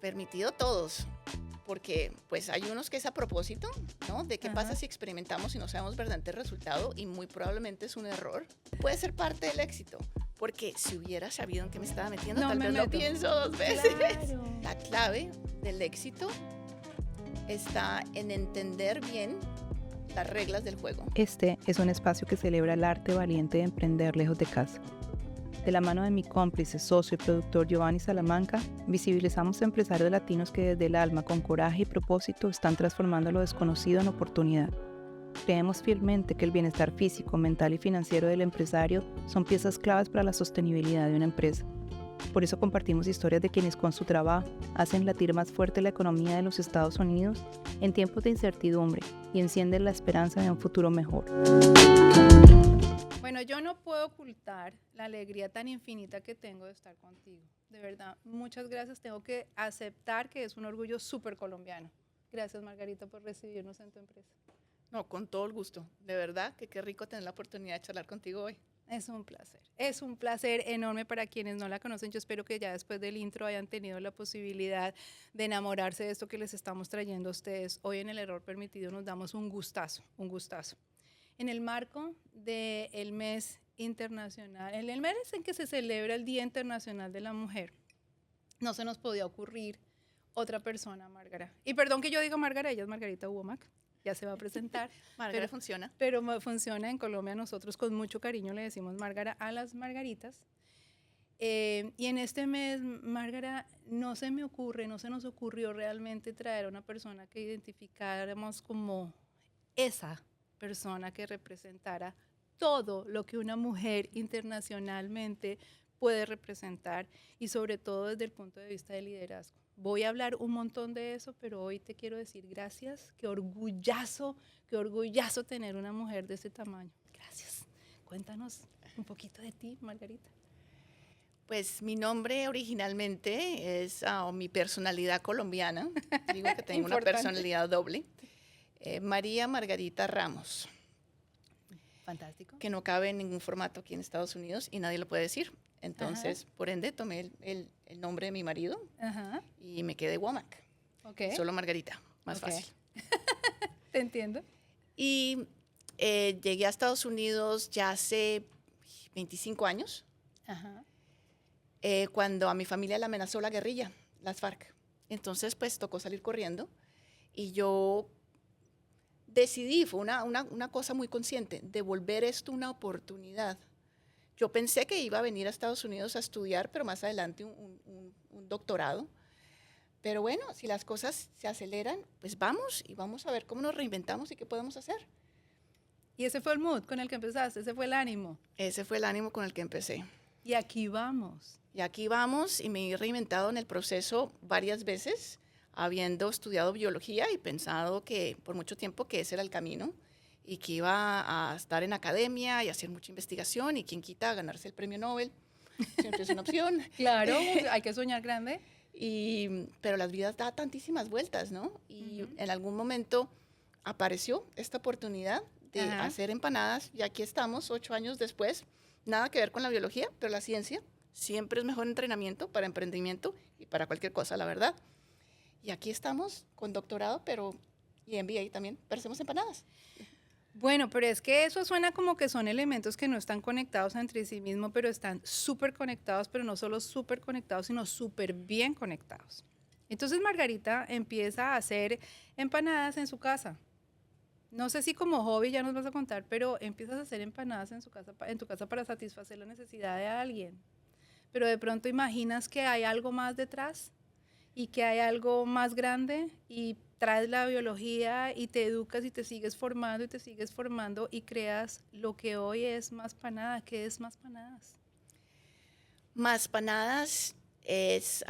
permitido todos, porque pues hay unos que es a propósito, ¿no? De qué pasa si experimentamos y no sabemos verdaderamente el resultado y muy probablemente es un error. Puede ser parte del éxito, porque si hubiera sabido en qué me estaba metiendo, tal vez lo pienso 2 veces. Claro. La clave del éxito está en entender bien las reglas del juego. Este es un espacio que celebra el arte valiente de emprender lejos de casa. De la mano de mi cómplice, socio y productor Giovanni Salamanca, visibilizamos a empresarios latinos que desde el alma, con coraje y propósito, están transformando lo desconocido en oportunidad. Creemos firmemente que el bienestar físico, mental y financiero del empresario son piezas claves para la sostenibilidad de una empresa. Por eso compartimos historias de quienes con su trabajo hacen latir más fuerte la economía de los Estados Unidos en tiempos de incertidumbre y encienden la esperanza de un futuro mejor. Bueno, yo no puedo ocultar la alegría tan infinita que tengo de estar contigo. De verdad, muchas gracias. Tengo que aceptar que es un orgullo súper colombiano. Gracias, Margarita, por recibirnos en tu empresa. No, con todo el gusto. De verdad que qué rico tener la oportunidad de charlar contigo hoy. Es un placer enorme para quienes no la conocen. Yo espero que ya después del intro hayan tenido la posibilidad de enamorarse de esto que les estamos trayendo a ustedes. Hoy en El Error Permitido nos damos un gustazo. En el marco del mes internacional, en el mes en que se celebra el Día Internacional de la Mujer, no se nos podía ocurrir otra persona, Márgara. Y perdón que yo diga Márgara, ella es Margarita Womack, ya se va a presentar. Márgara funciona. Pero funciona en Colombia, nosotros con mucho cariño le decimos Márgara a las Margaritas. Y en este mes, Márgara, no se nos ocurrió realmente traer a una persona que identificáramos como esa persona que representara todo lo que una mujer internacionalmente puede representar y sobre todo desde el punto de vista de liderazgo. Voy a hablar un montón de eso, pero hoy te quiero decir gracias, qué orgullazo tener una mujer de ese tamaño. Gracias. Cuéntanos un poquito de ti, Margarita. Pues mi nombre originalmente es mi personalidad colombiana. Digo que tengo una personalidad doble. María Margarita Ramos. Fantástico. Que no cabe en ningún formato aquí en Estados Unidos y nadie lo puede decir. Entonces, por ende, tomé el nombre de mi marido y me quedé Womack. Okay. Solo Margarita, más fácil. Te entiendo. Y llegué a Estados Unidos ya hace 25 años, cuando a mi familia le amenazó la guerrilla, las FARC. Entonces, pues, tocó salir corriendo y yo decidí, fue una cosa muy consciente, de volver esto una oportunidad. Yo pensé que iba a venir a Estados Unidos a estudiar, pero más adelante un doctorado. Pero bueno, si las cosas se aceleran, pues vamos y vamos a ver cómo nos reinventamos y qué podemos hacer. ¿Y ese fue el mood con el que empezaste? ¿Ese fue el ánimo? Ese fue el ánimo con el que empecé. Y aquí vamos. Y me he reinventado en el proceso varias veces, habiendo estudiado biología y pensado que por mucho tiempo que ese era el camino y que iba a estar en academia y hacer mucha investigación y quien quita ganarse el premio Nobel, siempre es una opción. Claro, hay que soñar grande. Pero las vidas dan tantísimas vueltas, ¿no? Y en algún momento apareció esta oportunidad de hacer empanadas y aquí estamos 8 años después. Nada que ver con la biología, pero la ciencia siempre es mejor entrenamiento para emprendimiento y para cualquier cosa, la verdad. Y aquí estamos con doctorado, y MBA también, pero hacemos empanadas. Bueno, pero es que eso suena como que son elementos que no están conectados entre sí mismos, pero están súper conectados, pero no solo súper conectados, sino súper bien conectados. Entonces Margarita empieza a hacer empanadas en su casa. No sé si como hobby ya nos vas a contar, pero empiezas a hacer empanadas en tu casa para satisfacer la necesidad de alguien. Pero de pronto imaginas que hay algo más detrás y que hay algo más grande y traes la biología y te educas y te sigues formando y creas lo que hoy es Más Panada. ¿Qué es Más Panadas? Más Panadas es,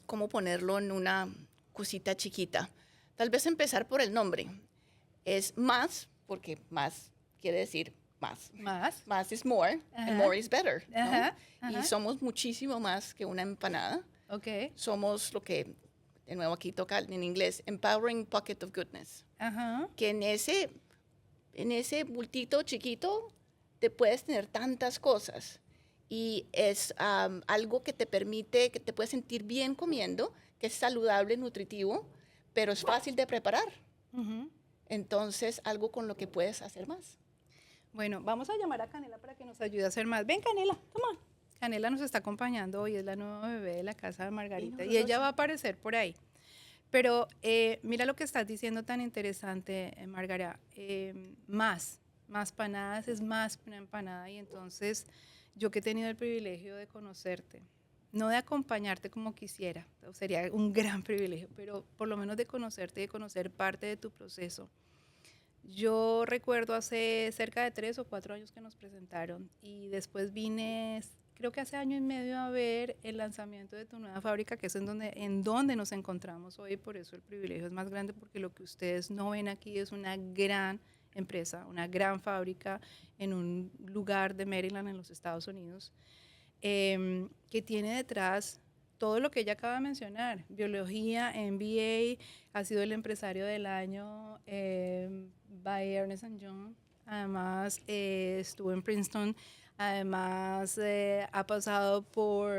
¿cómo ponerlo en una cosita chiquita? Tal vez empezar por el nombre. Es más, porque más quiere decir más. Más is more, and more is better, ¿no? Y somos muchísimo más que una empanada. Okay. Somos lo que, de nuevo aquí toca en inglés, Empowering Pocket of Goodness. Que en ese bultito chiquito te puedes tener tantas cosas. y es algo que te permite, que te puedes sentir bien comiendo, que es saludable, nutritivo, pero es fácil de preparar. Ujú. Entonces, algo con lo que puedes hacer más. Bueno, vamos a llamar a Canela para que nos ayude a hacer más. Ven, Canela, come on. Canela nos está acompañando hoy, es la nueva bebé de la casa de Margarita y ella va a aparecer por ahí. Pero mira lo que estás diciendo tan interesante, Margarita. Más panadas es más que una empanada y entonces yo que he tenido el privilegio de conocerte, no de acompañarte como quisiera, sería un gran privilegio, pero por lo menos de conocerte y de conocer parte de tu proceso. Yo recuerdo hace cerca de 3 o 4 años que nos presentaron y después vine, creo que hace año y medio a ver el lanzamiento de tu nueva fábrica, que es en donde nos encontramos hoy, por eso el privilegio es más grande, porque lo que ustedes no ven aquí es una gran empresa, una gran fábrica en un lugar de Maryland, en los Estados Unidos, que tiene detrás todo lo que ella acaba de mencionar, biología, MBA, ha sido el empresario del año by Ernest Young, además estuvo en Princeton, además ha pasado por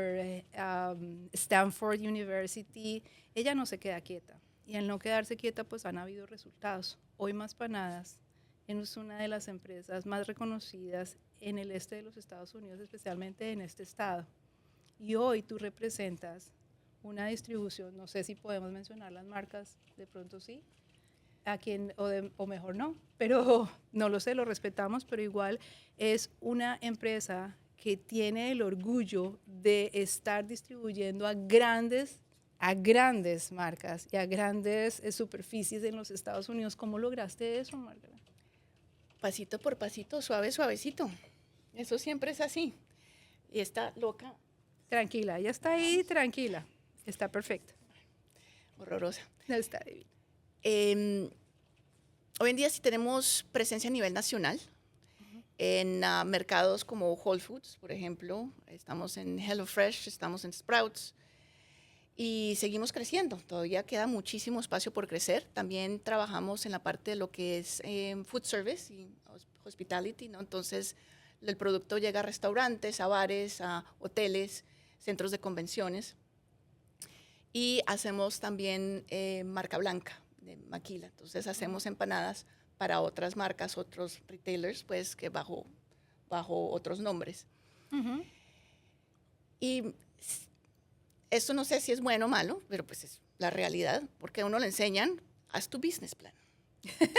Stanford University, ella no se queda quieta y al no quedarse quieta pues han habido resultados. Hoy Más Panadas es una de las empresas más reconocidas en el este de los Estados Unidos, especialmente en este estado. Y hoy tú representas una distribución, no sé si podemos mencionar las marcas, de pronto sí, a quien, o mejor no, pero no lo sé, lo respetamos, pero igual es una empresa que tiene el orgullo de estar distribuyendo a grandes marcas y a grandes superficies en los Estados Unidos. ¿Cómo lograste eso, Margarita? Pasito por pasito, suave, suavecito. Eso siempre es así. Y está loca. Tranquila, ella está ahí, tranquila. Está perfecta. Horrorosa. Está divina. Hoy en día sí tenemos presencia a nivel nacional en mercados como Whole Foods, por ejemplo. Estamos en HelloFresh, estamos en Sprouts y seguimos creciendo. Todavía queda muchísimo espacio por crecer. También trabajamos en la parte de lo que es food service y hospitality, ¿no? Entonces, el producto llega a restaurantes, a bares, a hoteles, centros de convenciones. Y hacemos también marca blanca de maquila. Entonces hacemos empanadas para otras marcas, otros retailers, pues que bajo otros nombres. Uh-huh. Y esto no sé si es bueno o malo, pero pues es la realidad, porque a uno le enseñan, haz tu business plan,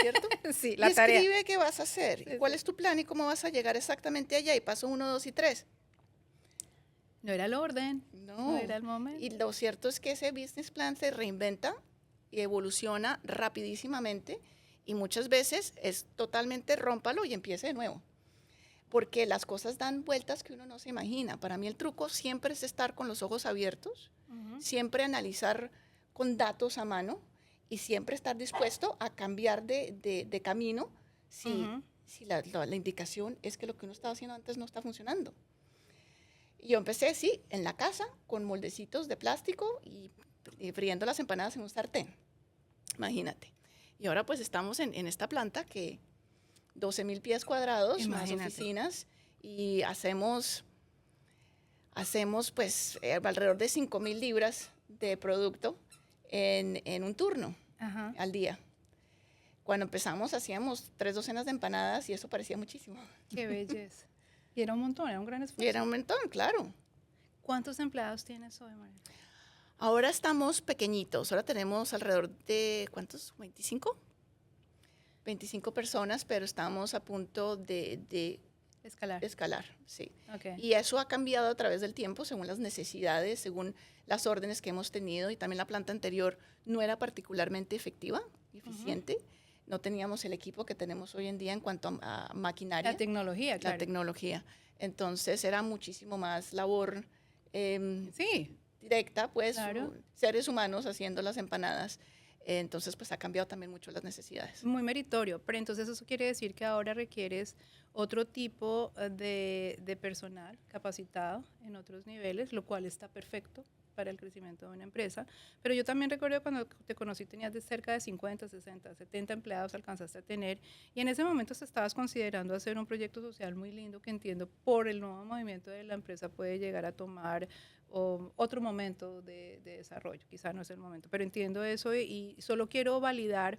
¿cierto? Sí, la tarea. Escribe qué vas a hacer, Sí, cuál sí. es tu plan y cómo vas a llegar exactamente allá, y paso 1, 2 y 3. No era el orden, no era el Y momento. lo cierto es que ese business plan se reinventa y evoluciona rapidísimamente y muchas veces es totalmente rómpalo y empiece de nuevo. Porque las cosas dan vueltas que uno no se imagina. Para mí el truco siempre es estar con los ojos abiertos, Uh-huh. siempre analizar con datos a mano y siempre estar dispuesto a cambiar de camino si, Uh-huh. si la indicación es que lo que uno estaba haciendo antes no está funcionando. Yo empecé, sí, en la casa, con moldecitos de plástico y friendo las empanadas en un sartén. Imagínate. Y ahora pues estamos en esta planta que 12,000 pies cuadrados, Imagínate. más oficinas, y hacemos pues alrededor de 5,000 libras de producto en un turno Ajá. al día. Cuando empezamos hacíamos 3 docenas de empanadas y eso parecía muchísimo. Qué belleza. Y era un montón, era un gran esfuerzo. Y era un montón, claro. ¿Cuántos empleados tienes hoy, María? Ahora estamos pequeñitos, ahora tenemos alrededor de, ¿cuántos? ¿25? 25 personas, pero estamos a punto de Escalar. escalar, sí. Okay. Y eso ha cambiado a través del tiempo, según las necesidades, según las órdenes que hemos tenido, y también la planta anterior no era particularmente efectiva y eficiente. No teníamos el equipo que tenemos hoy en día en cuanto a maquinaria. La tecnología, claro. La tecnología. Entonces era muchísimo más labor Sí. directa, pues, Claro. seres humanos haciendo las empanadas. Entonces, pues ha cambiado también mucho las necesidades. Muy meritorio, pero entonces eso quiere decir que ahora requieres otro tipo de personal capacitado en otros niveles, lo cual está perfecto. para el crecimiento de una empresa. Pero yo también recuerdo cuando te conocí tenías de cerca de 50, 60, 70 empleados, alcanzaste a tener, y en ese momento te estabas considerando hacer un proyecto social muy lindo que entiendo por el nuevo movimiento de la empresa puede llegar a tomar otro momento de desarrollo. Quizá no es el momento, pero entiendo eso y solo quiero validar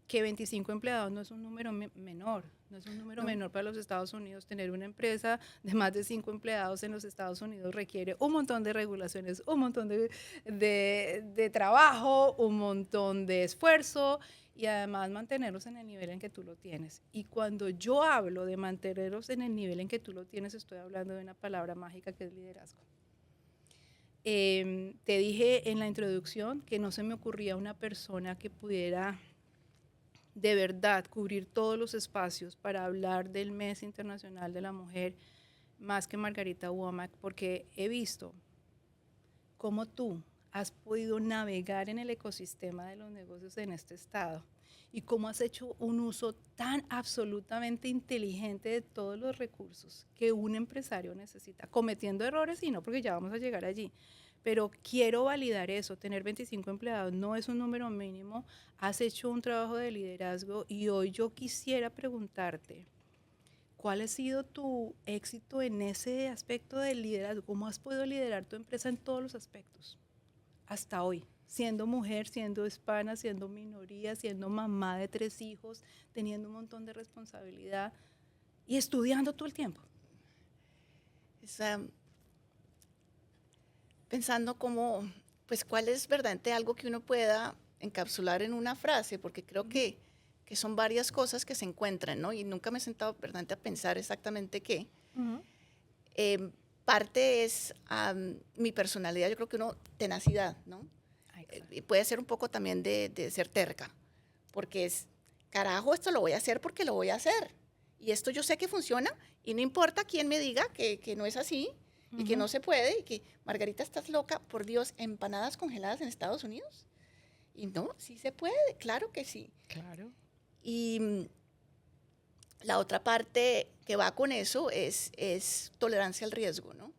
que 25 empleados no es un número menor, no es un número menor para los Estados Unidos. Tener una empresa de más de 5 empleados en los Estados Unidos requiere un montón de regulaciones, un montón de trabajo, un montón de esfuerzo y además mantenerlos en el nivel en que tú lo tienes. Y cuando yo hablo de mantenerlos en el nivel en que tú lo tienes, estoy hablando de una palabra mágica que es liderazgo. Te dije en la introducción que no se me ocurría una persona que pudiera de verdad cubrir todos los espacios para hablar del Mes Internacional de la Mujer más que Margarita Womack, porque he visto cómo tú has podido navegar en el ecosistema de los negocios en este estado y cómo has hecho un uso tan absolutamente inteligente de todos los recursos que un empresario necesita, cometiendo errores y no, porque ya vamos a llegar allí. Pero quiero validar eso, tener 25 empleados no es un número mínimo, has hecho un trabajo de liderazgo y hoy yo quisiera preguntarte, ¿cuál ha sido tu éxito en ese aspecto del liderazgo? ¿Cómo has podido liderar tu empresa en todos los aspectos hasta hoy? Siendo mujer, siendo hispana, siendo minoría, siendo mamá de 3 hijos, teniendo un montón de responsabilidad y estudiando todo el tiempo. Pensando cómo, pues cuál es verdaderamente algo que uno pueda encapsular en una frase, porque creo que son varias cosas que se encuentran, ¿no? Y nunca me he sentado verdaderamente a pensar exactamente qué. Parte es mi personalidad, yo creo que tenacidad, ¿no? Y puede ser un poco también de ser terca, porque es, carajo, esto lo voy a hacer porque lo voy a hacer. Y esto yo sé que funciona y no importa quién me diga que no es así, y que no se puede, y que, Margarita, estás loca, por Dios, empanadas congeladas en Estados Unidos. Y no, sí se puede, claro que sí. Claro. Y la otra parte que va con eso es tolerancia al riesgo, ¿no?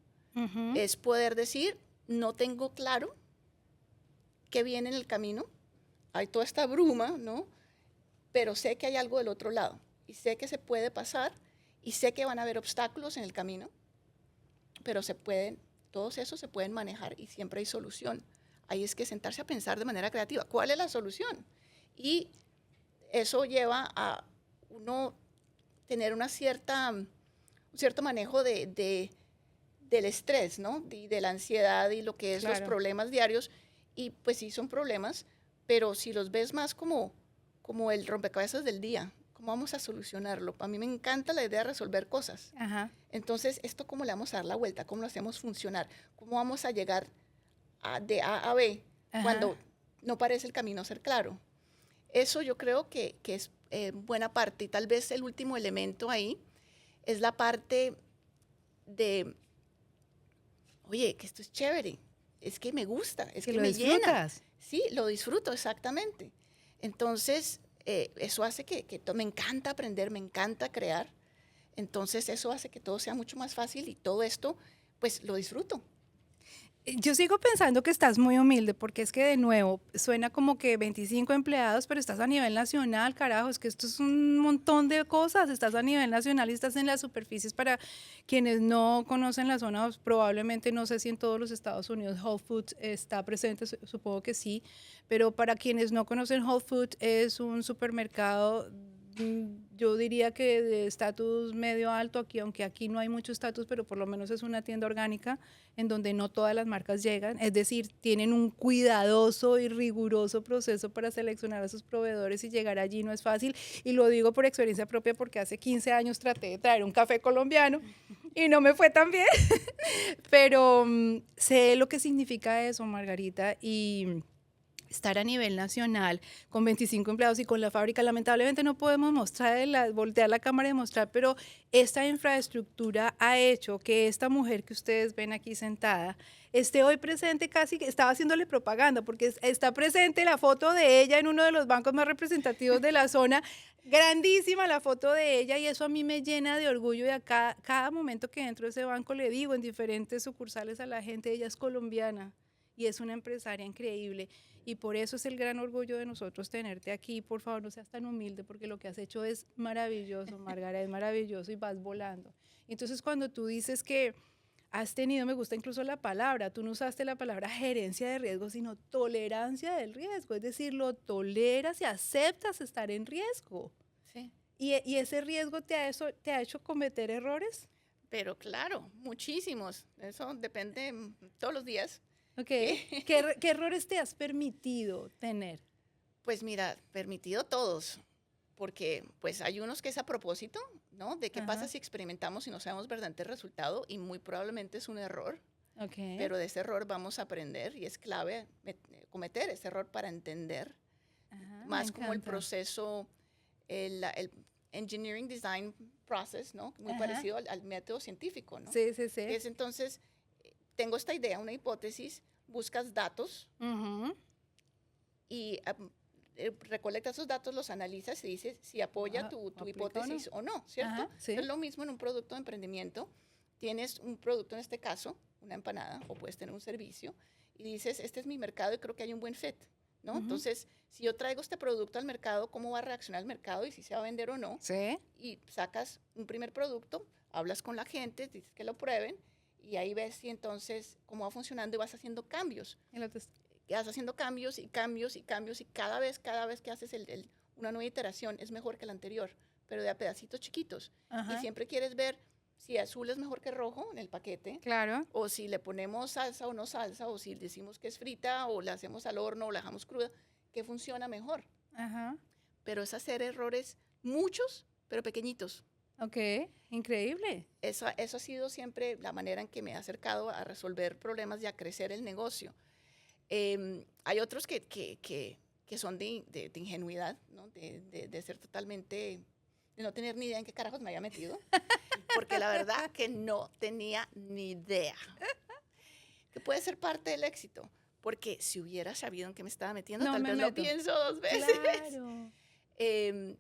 Es poder decir, no tengo claro qué viene en el camino, hay toda esta bruma, ¿no? Pero sé que hay algo del otro lado, y sé que se puede pasar, y sé que van a haber obstáculos en el camino, pero todos esos se pueden manejar y siempre hay solución. Ahí es que sentarse a pensar de manera creativa, ¿cuál es la solución? Y eso lleva a uno tener un cierto manejo del estrés, ¿no? De la ansiedad y lo que es los problemas diarios. Y pues sí son problemas, pero si los ves más como el rompecabezas del día, ¿cómo vamos a solucionarlo? A mí me encanta la idea de resolver cosas. Ajá. Entonces, ¿esto cómo le vamos a dar la vuelta? ¿Cómo lo hacemos funcionar? ¿Cómo vamos a llegar de A a B cuando no parece el camino ser claro? Eso yo creo que es buena parte. Y tal vez el último elemento ahí es la parte de, oye, que esto es chévere, es que me gusta, es que me llena. Sí, lo disfruto, exactamente. Entonces, eso hace que me encanta aprender, me encanta crear. Entonces, eso hace que todo sea mucho más fácil y todo esto, pues, lo disfruto. Yo sigo pensando que estás muy humilde, porque es que de nuevo suena como que 25 empleados, pero estás a nivel nacional, carajo, es que esto es un montón de cosas, estás a nivel nacional y estás en las superficies. Para quienes no conocen la zona, probablemente no sé si en todos los Estados Unidos Whole Foods está presente, supongo que sí, pero para quienes no conocen Whole Foods es un supermercado, yo diría que de estatus medio alto aquí, aunque aquí no hay mucho estatus, pero por lo menos es una tienda orgánica en donde no todas las marcas llegan, es decir, tienen un cuidadoso y riguroso proceso para seleccionar a sus proveedores y llegar allí no es fácil, y lo digo por experiencia propia porque hace 15 años traté de traer un café colombiano y no me fue tan bien, pero sé lo que significa eso, Margarita, y estar a nivel nacional con 25 empleados y con la fábrica, lamentablemente no podemos voltear la cámara y mostrar, pero esta infraestructura ha hecho que esta mujer que ustedes ven aquí sentada esté hoy presente, casi que estaba haciéndole propaganda, porque está presente la foto de ella en uno de los bancos más representativos de la zona, grandísima la foto de ella, y eso a mí me llena de orgullo, y cada momento que entro a ese banco le digo en diferentes sucursales a la gente, ella es colombiana. y es una empresaria increíble y por eso es el gran orgullo de nosotros tenerte aquí. Por favor, no seas tan humilde porque lo que has hecho es maravilloso, Margarita, es maravilloso y vas volando. Entonces, cuando tú dices que has tenido, me gusta incluso la palabra, tú no usaste la palabra gerencia de riesgo, sino tolerancia del riesgo, es decir, lo toleras y aceptas estar en riesgo. Sí. ¿Y ese riesgo te ha hecho cometer errores? Pero claro, muchísimos. Eso depende todos los días. Okay. ¿Qué errores te has permitido tener? Pues mira, permitido todos, porque pues hay unos que es a propósito, ¿no? De qué pasa si experimentamos y no sabemos verdaderamente el resultado y muy probablemente es un error, pero de ese error vamos a aprender y es clave cometer ese error para entender más como el proceso, el engineering design process, ¿no? Muy parecido al método científico, ¿no? Sí, sí, sí. Es entonces, tengo esta idea, una hipótesis, buscas datos y recolectas esos datos, los analizas y dices si apoya tu hipótesis o no, ¿cierto? Sí. Es lo mismo en un producto de emprendimiento. Tienes un producto, en este caso, una empanada, o puedes tener un servicio, y dices, este es mi mercado y creo que hay un buen fit, ¿no? Entonces, si yo traigo este producto al mercado, ¿cómo va a reaccionar el mercado y si se va a vender o no? Sí. Y sacas un primer producto, hablas con la gente, dices que lo prueben, y ahí ves si entonces cómo va funcionando y vas haciendo cambios. Vas haciendo cambios y cambios y cambios y cada vez que haces una nueva iteración es mejor que la anterior, pero de a pedacitos chiquitos. Y siempre quieres ver si azul es mejor que rojo en el paquete. Claro. O si le ponemos salsa o no salsa, o si decimos que es frita o la hacemos al horno o la dejamos cruda, que funciona mejor. Pero es hacer errores, muchos, pero pequeñitos. Ok, increíble. Eso ha sido siempre la manera en que me he acercado a resolver problemas y a crecer el negocio. Hay otros que son de ingenuidad, ¿no? de ser totalmente, de no tener ni idea en qué carajos me había metido, porque la verdad que no tenía ni idea. Que puede ser parte del éxito, porque si hubiera sabido en qué me estaba metiendo, tal vez lo pienso 2 veces. Claro.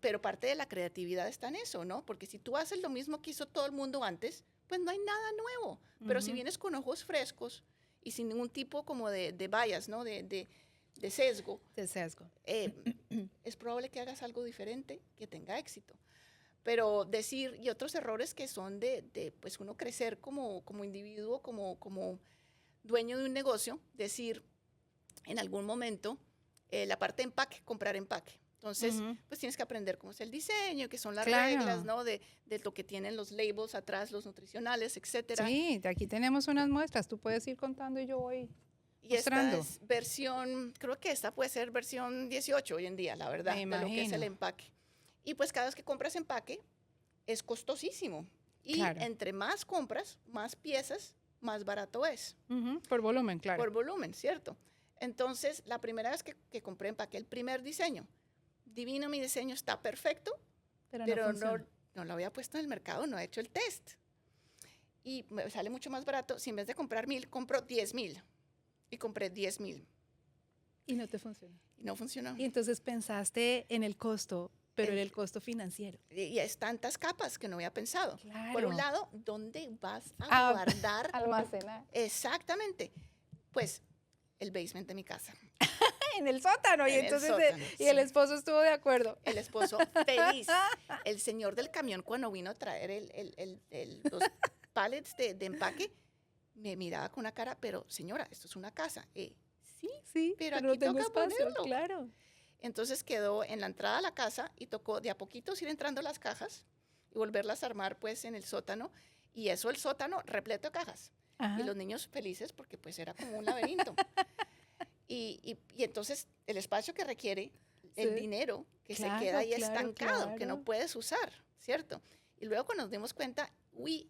Pero parte de la creatividad está en eso, ¿no? Porque si tú haces lo mismo que hizo todo el mundo antes, pues no hay nada nuevo. Pero si vienes con ojos frescos y sin ningún tipo como de bias, ¿no? De sesgo. De sesgo. Es probable que hagas algo diferente, que tenga éxito. Pero decir, y otros errores que son de pues uno crecer como individuo, como dueño de un negocio, decir en algún momento la parte de empaque, comprar empaque. Entonces, pues tienes que aprender cómo es el diseño, qué son las reglas, ¿no? De lo que tienen los labels atrás, los nutricionales, etcétera. Sí, de aquí tenemos unas muestras. Tú puedes ir contando y yo voy mostrando. Y esta es versión, creo que esta puede ser versión 18 hoy en día, la verdad, de lo que es el empaque. Y pues cada vez que compras empaque, es costosísimo. Y entre más compras, más piezas, más barato es. Por volumen, claro. Por volumen, ¿cierto? Entonces, la primera vez que compré empaque, el primer diseño, divino mi diseño, está perfecto, pero no lo había puesto en el mercado, no he hecho el test. Y me sale mucho más barato, si en vez de comprar 1,000, compro 10,000. Y compré 10,000. Y no te funcionó. Y no funcionó. Y entonces pensaste en el costo, pero en el costo financiero. Y es tantas capas que no había pensado. Claro. Por un lado, ¿dónde vas a guardar? Almacenar. Exactamente. Pues el basement de mi casa. En el sótano. En el sótano, Y el esposo estuvo de acuerdo. El esposo feliz. El señor del camión, cuando vino a traer los pallets de empaque, me miraba con una cara, pero señora, esto es una casa. Sí, pero aquí no tengo toca espacio, ponerlo. claro. Entonces quedó en la entrada a la casa y tocó de a poquitos ir entrando las cajas y volverlas a armar pues en el sótano. Y eso, el sótano repleto de cajas. Y los niños felices porque pues era como un laberinto. Y entonces el espacio que requiere, el dinero que se queda ahí estancado, que no puedes usar, ¿cierto? Y luego cuando nos dimos cuenta,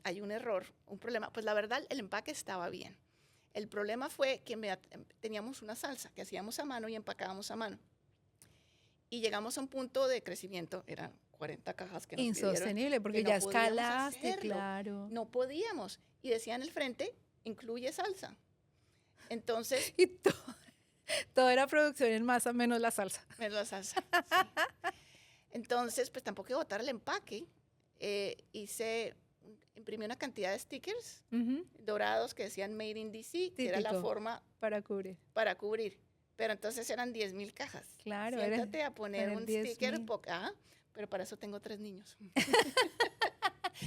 hay un error, un problema. Pues la verdad, el empaque estaba bien. El problema fue que teníamos una salsa que hacíamos a mano y empacábamos a mano. Y llegamos a un punto de crecimiento, eran 40 cajas que nos insostenible, pidieron, porque que ya no podíamos escalaste, hacerlo. claro. No podíamos. Y decía en el frente, incluye salsa. Entonces... Y todo era producción en masa, menos la salsa. Menos la salsa, sí. Entonces, pues tampoco iba a botar el empaque. Hice imprimí una cantidad de stickers Ujú. dorados que decían Made in DC, que era la Típico. forma Para cubrir. para cubrir. Pero entonces eran 10,000 cajas. Claro, era Siéntate a poner para un 10,000. sticker, pero para eso tengo 3 niños.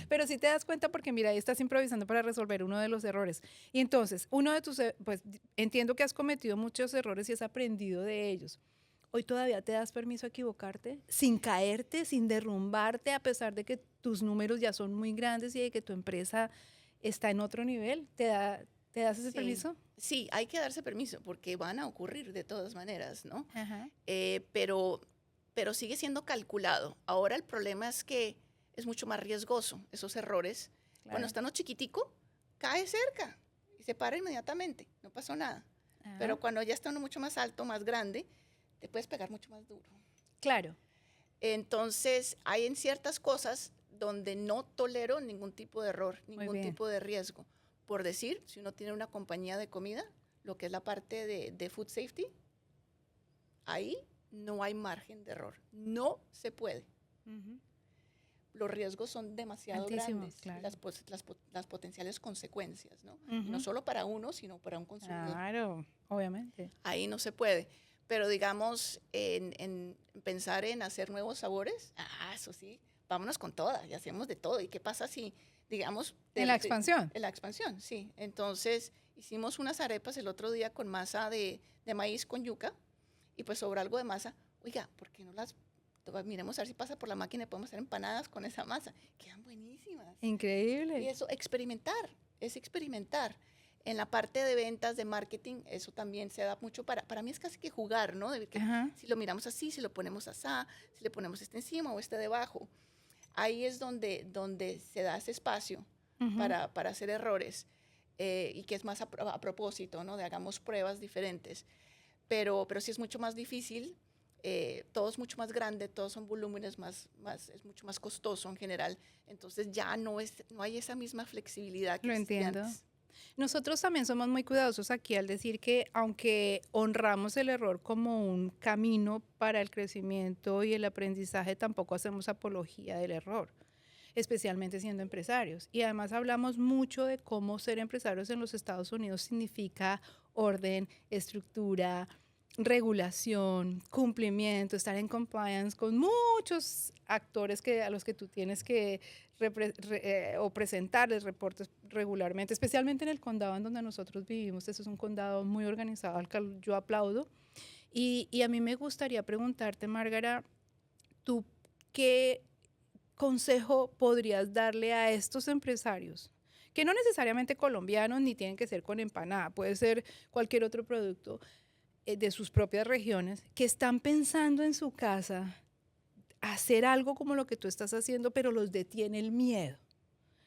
Pero sí te das cuenta porque mira, ahí estás improvisando para resolver uno de los errores. Y entonces, uno de tus, pues entiendo que has cometido muchos errores y has aprendido de ellos. ¿Hoy todavía te das permiso a equivocarte? Sin caerte, sin derrumbarte, a pesar de que tus números ya son muy grandes y de que tu empresa está en otro nivel. ¿Te das ese Sí. permiso? Sí, hay que darse permiso porque van a ocurrir de todas maneras, ¿no? Ajá. Pero sigue siendo calculado. Ahora el problema es que es mucho más riesgoso esos errores. Claro. Cuando está uno chiquitico, cae cerca y se para inmediatamente, no pasó nada. Ajá. Pero cuando ya está uno mucho más alto, más grande, te puedes pegar mucho más duro. Claro. Entonces, hay en ciertas cosas donde no tolero ningún tipo de error, ningún bien. tipo de riesgo. Por decir, si uno tiene una compañía de comida, lo que es la parte de food safety, ahí no hay margen de error. No se puede. Ujú. Los riesgos son demasiado Altísimos, grandes, claro. las potenciales consecuencias, ¿no? Y Ujú. no solo para uno, sino para un consumidor. Claro, obviamente. Ahí no se puede. Pero digamos, en pensar en hacer nuevos sabores, eso sí, vámonos con todas y hacemos de todo. ¿Y qué pasa si, digamos... En la expansión. En la expansión, sí. Entonces, hicimos unas arepas el otro día con masa de maíz con yuca y pues sobra algo de masa. Oiga, ¿por qué no las... Miremos a ver si pasa por la máquina y podemos hacer empanadas con esa masa? Quedan buenísimas. Increíble. Y eso, es experimentar. En la parte de ventas, de marketing, eso también se da mucho para mí es casi que jugar, ¿no? De que Ajá. si lo miramos así, si lo ponemos así, si le ponemos este encima o este debajo. Ahí es donde se da ese espacio Ujú. para hacer errores y que es más a propósito, ¿no? De hagamos pruebas diferentes. Pero sí es mucho más difícil, todo es mucho más grande, todos son volúmenes es mucho más costoso en general. Entonces ya no hay esa misma flexibilidad que Lo existía entiendo. antes. Nosotros también somos muy cuidadosos aquí al decir que aunque honramos el error como un camino para el crecimiento y el aprendizaje, tampoco hacemos apología del error, especialmente siendo empresarios. Y además hablamos mucho de cómo ser empresarios en los Estados Unidos significa orden, estructura, regulación, cumplimiento, estar en compliance con muchos actores a los que tú tienes que o presentarles reportes regularmente, especialmente en el condado en donde nosotros vivimos. Este es un condado muy organizado al que yo aplaudo. Y a mí me gustaría preguntarte, Márgara, ¿tú qué consejo podrías darle a estos empresarios? Que no necesariamente colombianos ni tienen que ser con empanada, puede ser cualquier otro producto de sus propias regiones, que están pensando en su casa hacer algo como lo que tú estás haciendo, pero los detiene el miedo.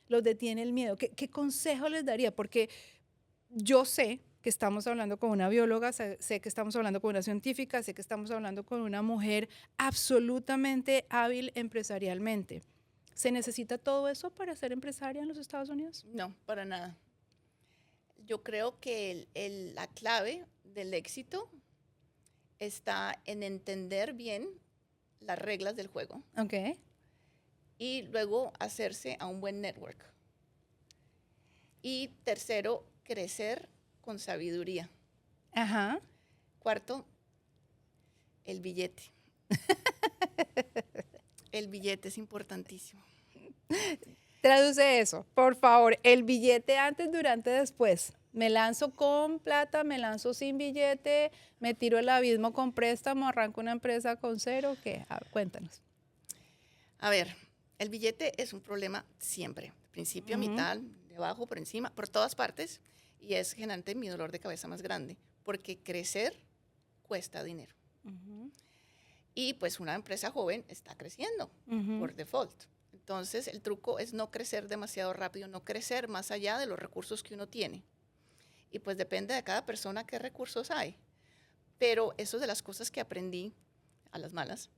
Los detiene el miedo. ¿Qué consejo les daría? Porque yo sé que estamos hablando con una bióloga, sé que estamos hablando con una científica, sé que estamos hablando con una mujer absolutamente hábil empresarialmente. ¿Se necesita todo eso para ser empresaria en los Estados Unidos? No, para nada. Yo creo que la clave del éxito está en entender bien las reglas del juego Ok. y luego hacerse a un buen network. Y tercero, crecer con sabiduría. Ajá. Cuarto, el billete. El billete es importantísimo. Traduce eso, por favor. El billete antes, durante, después. Me lanzo con plata, me lanzo sin billete, me tiro al abismo con préstamo, arranco una empresa con cero. ¿Qué? A ver, cuéntanos. A ver, el billete es un problema siempre. Principio, Ujú. mitad, debajo, por encima, por todas partes. Y es generalmente mi dolor de cabeza más grande. Porque crecer cuesta dinero. Y pues una empresa joven está creciendo por default. Entonces el truco es no crecer demasiado rápido, no crecer más allá de los recursos que uno tiene. Y pues depende de cada persona qué recursos hay. Pero eso es de las cosas que aprendí a las malas.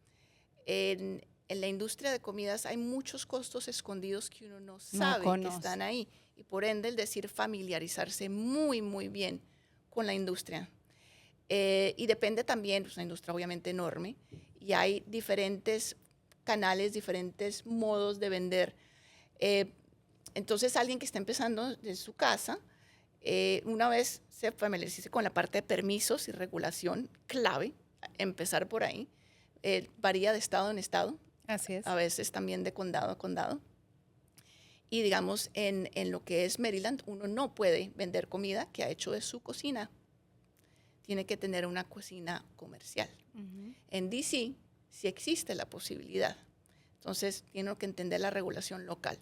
En la industria de comidas hay muchos costos escondidos que uno no sabe que conoce. están ahí. Y por ende el decir familiarizarse muy, muy bien con la industria. Y depende también, es una industria obviamente enorme, y hay diferentes canales, diferentes modos de vender. Entonces, alguien que está empezando de su casa, una vez se familiarice con la parte de permisos y regulación, clave, empezar por ahí. Varía de estado en estado, Así es. a veces también de condado a condado. Y digamos, en lo que es Maryland, uno no puede vender comida que ha hecho de su cocina. Tiene que tener una cocina comercial. Ujú. En DC sí existe la posibilidad. Entonces, tiene que entender la regulación local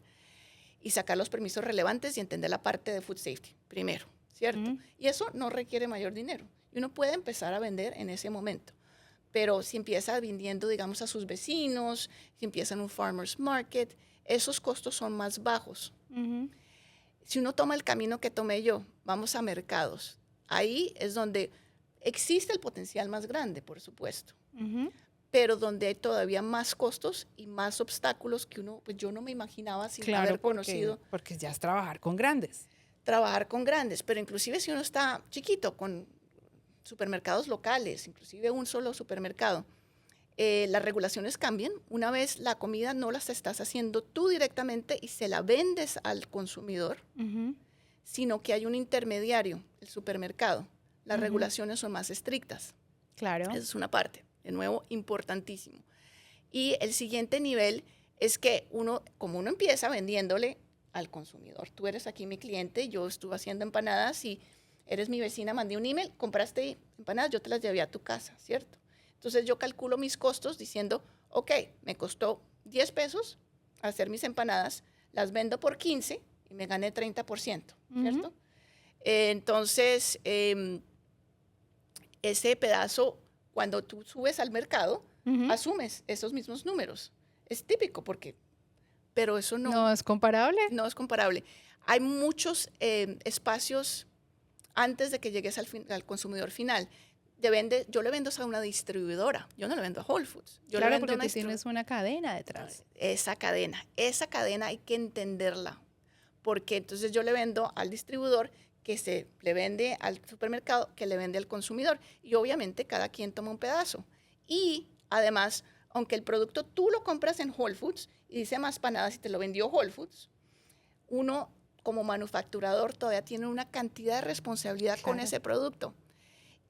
y sacar los permisos relevantes y entender la parte de food safety primero, ¿cierto? Ujú. Y eso no requiere mayor dinero. Y uno puede empezar a vender en ese momento. Pero si empieza vendiendo, digamos, a sus vecinos, si empieza en un farmer's market, esos costos son más bajos. Ujú. Si uno toma el camino que tomé yo, vamos a mercados, ahí es donde existe el potencial más grande, por supuesto, Ujú. pero donde hay todavía más costos y más obstáculos que uno, pues yo no me imaginaba sin haber conocido porque ya es trabajar con grandes. trabajar con grandes, pero inclusive si uno está chiquito, con supermercados locales, inclusive un solo supermercado, las regulaciones cambian. Una vez la comida no las estás haciendo tú directamente y se la vendes al consumidor, Ujú. sino que hay un intermediario, el supermercado. Las Ujú. regulaciones son más estrictas. Claro. Esa es una parte, de nuevo, importantísimo. Y el siguiente nivel es que uno, como uno empieza vendiéndole al consumidor, tú eres aquí mi cliente, yo estuve haciendo empanadas y eres mi vecina, mandé un email, compraste empanadas, yo te las llevé a tu casa, ¿cierto? Entonces yo calculo mis costos diciendo, ok, me costó 10 pesos hacer mis empanadas, las vendo por 15 y me gané 30%, ¿cierto? Ujú. Entonces, ese pedazo, cuando tú subes al mercado, Ujú. asumes esos mismos números. Es típico porque, pero eso No es comparable. no es comparable. Hay muchos espacios antes de que llegues al consumidor final. Yo le vendo a una distribuidora, yo no le vendo a Whole Foods. Yo le Claro, vendo a porque una tú tienes una cadena detrás. esa cadena hay que entenderla, porque entonces yo le vendo al distribuidor que se le vende al supermercado, que le vende al consumidor, y obviamente cada quien toma un pedazo. Y además, aunque el producto tú lo compras en Whole Foods y dice más panadas y te lo vendió Whole Foods, uno como manufacturador todavía tiene una cantidad de responsabilidad con Claro. ese producto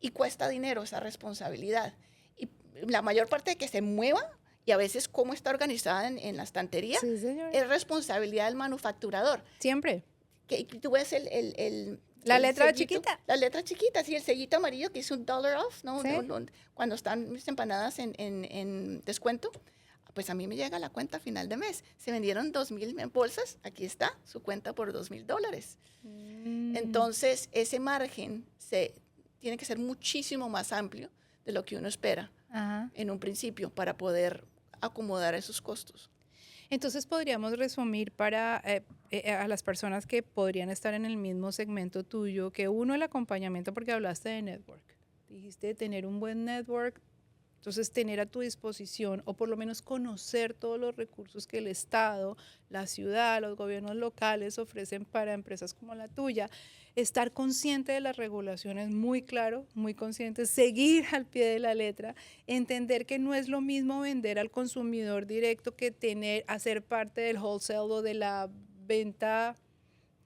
y cuesta dinero esa responsabilidad. Y la mayor parte de que se mueva y a veces cómo está organizada en la estantería Sí, señor. es responsabilidad del manufacturador. Siempre. Que tú ves La el letra sellito, chiquita. la letra chiquita, sí, el sellito amarillo que dice $1 off, ¿no? Sí. Cuando están mis empanadas en descuento, pues a mí me llega la cuenta a final de mes. Se vendieron 2,000 bolsas, aquí está su cuenta por $2,000. Mm. Entonces, ese margen tiene que ser muchísimo más amplio de lo que uno espera Ajá. en un principio para poder acomodar esos costos. Entonces podríamos resumir para a las personas que podrían estar en el mismo segmento tuyo, que uno, el acompañamiento, porque hablaste de network, dijiste de tener un buen network, entonces tener a tu disposición o por lo menos conocer todos los recursos que el Estado, la ciudad, los gobiernos locales ofrecen para empresas como la tuya, estar consciente de las regulaciones muy claro, muy consciente, seguir al pie de la letra, entender que no es lo mismo vender al consumidor directo que hacer parte del wholesale o de la venta,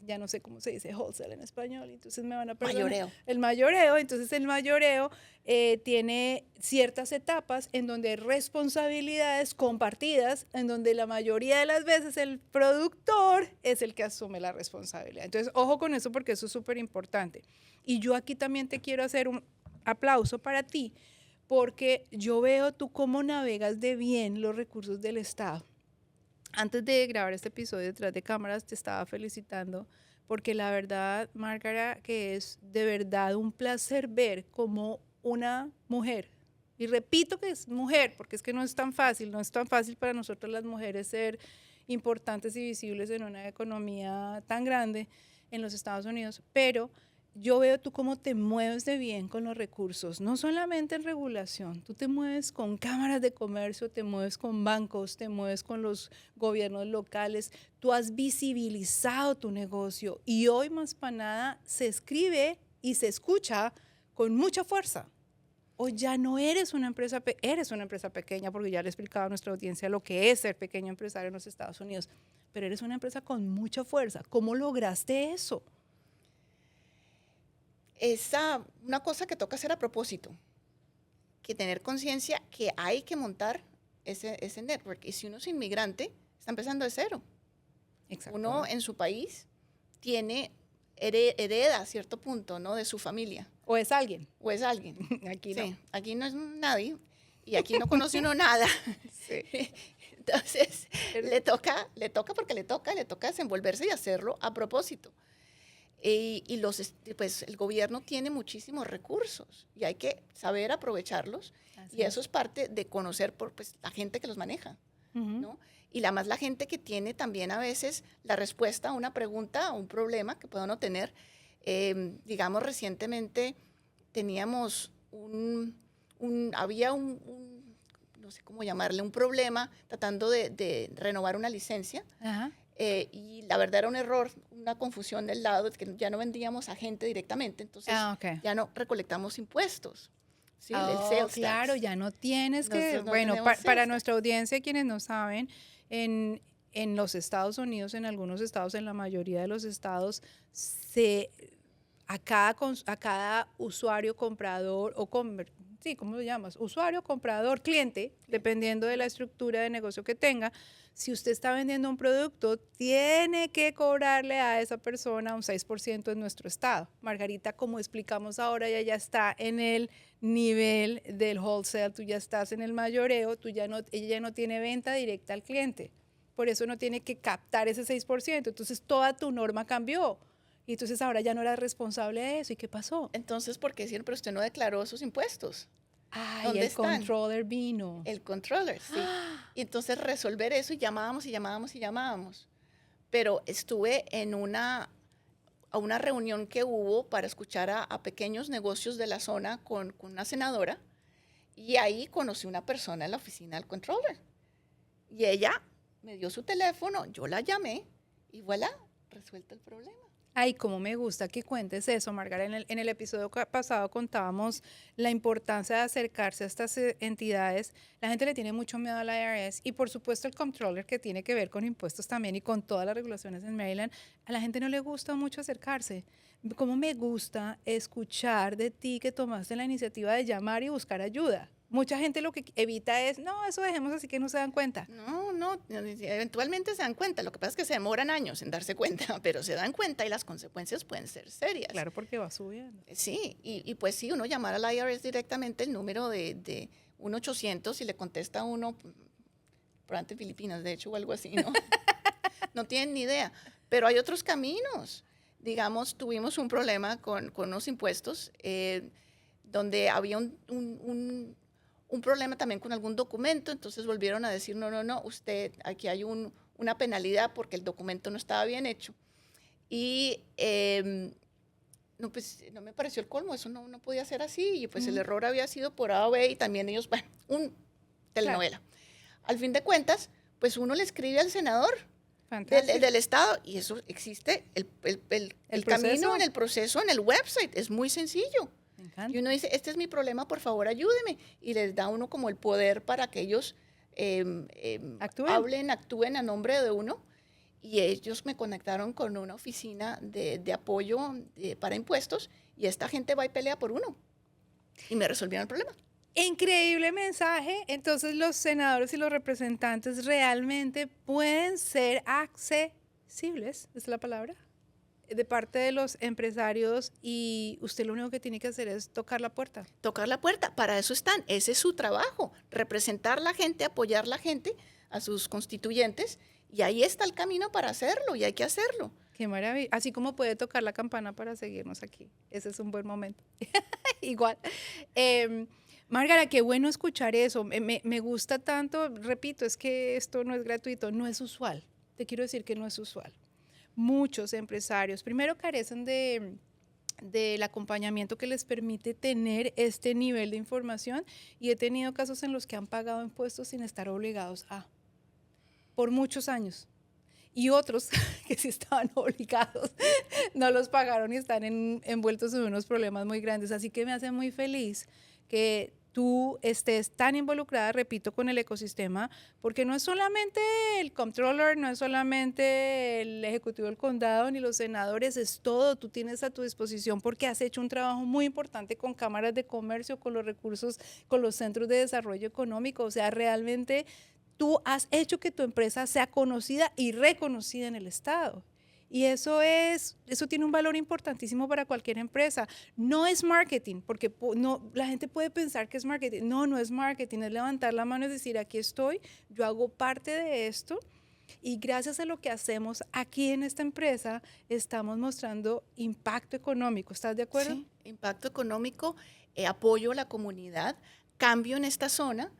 ya no sé cómo se dice wholesale en español, entonces me van a perdonar. Mayoreo. El mayoreo, entonces el mayoreo tiene ciertas etapas en donde hay responsabilidades compartidas, en donde la mayoría de las veces el productor es el que asume la responsabilidad. Entonces, ojo con eso porque eso es súper importante. Y yo aquí también te quiero hacer un aplauso para ti, porque yo veo tú cómo navegas de bien los recursos del Estado. Antes de grabar este episodio detrás de cámaras te estaba felicitando porque la verdad, Márgara, que es de verdad un placer ver cómo una mujer, y repito que es mujer, porque es que no es tan fácil para nosotros las mujeres ser importantes y visibles en una economía tan grande en los Estados Unidos, pero yo veo tú cómo te mueves de bien con los recursos, no solamente en regulación, tú te mueves con cámaras de comercio, te mueves con bancos, te mueves con los gobiernos locales, tú has visibilizado tu negocio y hoy Más Pa' Nada se escribe y se escucha con mucha fuerza. Hoy ya no eres una empresa, eres una empresa pequeña, porque ya le he explicado a nuestra audiencia lo que es ser pequeño empresario en los Estados Unidos, pero eres una empresa con mucha fuerza. ¿Cómo lograste eso? Una cosa que toca hacer a propósito, que tener conciencia que hay que montar ese network. Y si uno es inmigrante, está empezando de cero. Uno en su país hereda a cierto punto, ¿no? De su familia. ¿O es alguien? O es alguien. Aquí no. Sí, aquí no es nadie y aquí no conoce uno nada. Sí. Entonces, le toca porque le toca desenvolverse y hacerlo a propósito. Pues el gobierno tiene muchísimos recursos y hay que saber aprovecharlos. Así y eso es parte de conocer pues, la gente que los maneja, ¿no? Y la gente que tiene también a veces la respuesta a una pregunta o un problema que pueda uno tener. Digamos, recientemente teníamos había no sé cómo llamarle, un problema tratando de renovar una licencia. Ajá. Y la verdad era un error, una confusión del lado, es que ya no vendíamos a gente directamente, entonces Okay. ya no recolectamos impuestos. ¿Sí? El Oh, sales claro, tax. ya no tienes que... Nosotros no bueno, tenemos para sales tax. nuestra audiencia, quienes no saben, en los Estados Unidos, en algunos estados, en la mayoría de los estados, a cada usuario, comprador sí, ¿cómo lo llamas? Usuario, comprador, cliente, dependiendo de la estructura de negocio que tenga, si usted está vendiendo un producto, tiene que cobrarle a esa persona un 6% en nuestro estado. Margarita, como explicamos ahora, ya está en el nivel del wholesale, tú ya estás en el mayoreo, ella ya no tiene venta directa al cliente. Por eso no tiene que captar ese 6%. Entonces, toda tu norma cambió. Y entonces ahora ya no eras responsable de eso. ¿Y qué pasó? Entonces, ¿por qué siempre usted no declaró sus impuestos? Ay, ¿Dónde el están? Controller vino. El controller, sí. Y entonces resolver eso y llamábamos. Pero estuve a una reunión que hubo para escuchar a pequeños negocios de la zona con una senadora y ahí conocí una persona en la oficina del controller. Y ella me dio su teléfono, yo la llamé y voilà, resuelto el problema. Ay, cómo me gusta que cuentes eso, Margarita. En el episodio pasado contábamos la importancia de acercarse a estas entidades. La gente le tiene mucho miedo a la IRS y por supuesto el controller, que tiene que ver con impuestos también y con todas las regulaciones en Maryland. A la gente no le gusta mucho acercarse. Cómo me gusta escuchar de ti que tomaste la iniciativa de llamar y buscar ayuda. Mucha gente lo que evita es, no, eso dejemos así que no se dan cuenta. No, eventualmente se dan cuenta. Lo que pasa es que se demoran años en darse cuenta, pero se dan cuenta y las consecuencias pueden ser serias. Claro, porque va subiendo. Sí, y pues sí, uno llamar al IRS directamente, el número de 1-800 y le contesta uno, por ante Filipinas, de hecho, o algo así, ¿no? No tienen ni idea. Pero hay otros caminos. Digamos, tuvimos un problema con unos impuestos donde había un problema también con algún documento, entonces volvieron a decir, no, usted, aquí hay una penalidad porque el documento no estaba bien hecho. Y no, pues no me pareció el colmo, eso no podía ser así, y pues el error había sido por A o B, y también ellos, bueno, telenovela. Claro. Al fin de cuentas, pues uno le escribe al senador del estado, y eso existe, el camino en el proceso, en el website, es muy sencillo. Y uno dice, este es mi problema, por favor, ayúdeme. Y les da uno como el poder para que ellos actúen a nombre de uno. Y ellos me conectaron con una oficina de apoyo para impuestos y esta gente va y pelea por uno. Y me resolvieron el problema. Increíble mensaje. Entonces los senadores y los representantes realmente pueden ser accesibles, ¿es la palabra? De parte de los empresarios, y usted lo único que tiene que hacer es tocar la puerta. Tocar la puerta, para eso están, ese es su trabajo, representar a la gente, apoyar a la gente, a sus constituyentes, y ahí está el camino para hacerlo, y hay que hacerlo. Qué maravilla, así como puede tocar la campana para seguirnos aquí, ese es un buen momento. Igual. Márgara, qué bueno escuchar eso, me gusta tanto, repito, es que esto no es gratuito, no es usual, te quiero decir que no es usual. Muchos empresarios, primero, carecen del acompañamiento que les permite tener este nivel de información, y he tenido casos en los que han pagado impuestos sin estar obligados por muchos años, y otros que sí estaban obligados, no los pagaron y están envueltos en unos problemas muy grandes. Así que me hace muy feliz que tú estés tan involucrada, repito, con el ecosistema, porque no es solamente el comptroller, no es solamente el ejecutivo del condado ni los senadores, es todo. Tú tienes a tu disposición porque has hecho un trabajo muy importante con cámaras de comercio, con los recursos, con los centros de desarrollo económico. O sea, realmente tú has hecho que tu empresa sea conocida y reconocida en el estado. Y eso tiene un valor importantísimo para cualquier empresa. No es marketing, porque no, la gente puede pensar que es marketing. No, no es marketing, es levantar la mano y decir, aquí estoy, yo hago parte de esto y gracias a lo que hacemos aquí en esta empresa, estamos mostrando impacto económico. ¿Estás de acuerdo? Sí, impacto económico, apoyo a la comunidad, cambio en esta zona,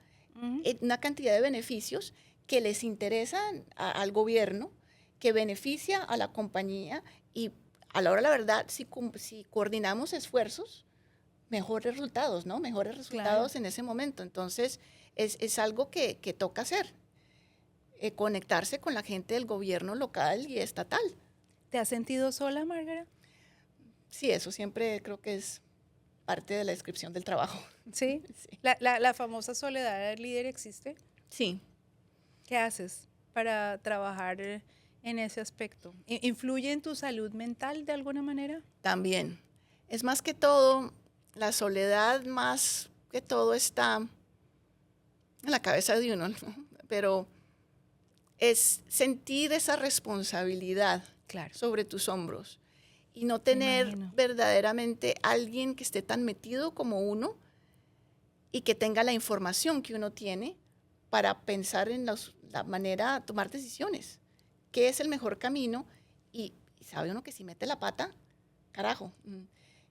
una cantidad de beneficios que les interesan al gobierno, que beneficia a la compañía y a la hora de la verdad, si coordinamos esfuerzos, mejores resultados, ¿no? Mejores resultados Claro. en ese momento. Entonces, es algo que toca hacer, conectarse con la gente del gobierno local y estatal. ¿Te has sentido sola, Margarita? Sí, eso siempre creo que es parte de la descripción del trabajo. Sí. Sí. La famosa soledad del líder existe. Sí. ¿Qué haces para trabajar en ese aspecto? ¿Influye en tu salud mental de alguna manera? También. Es más que todo, la soledad más que todo está en la cabeza de uno, ¿no? Pero es sentir esa responsabilidad Claro. sobre tus hombros y no tener imagino. verdaderamente alguien que esté tan metido como uno y que tenga la información que uno tiene para pensar en la manera de tomar decisiones. ¿Qué es el mejor camino? Y sabe uno que si mete la pata, carajo.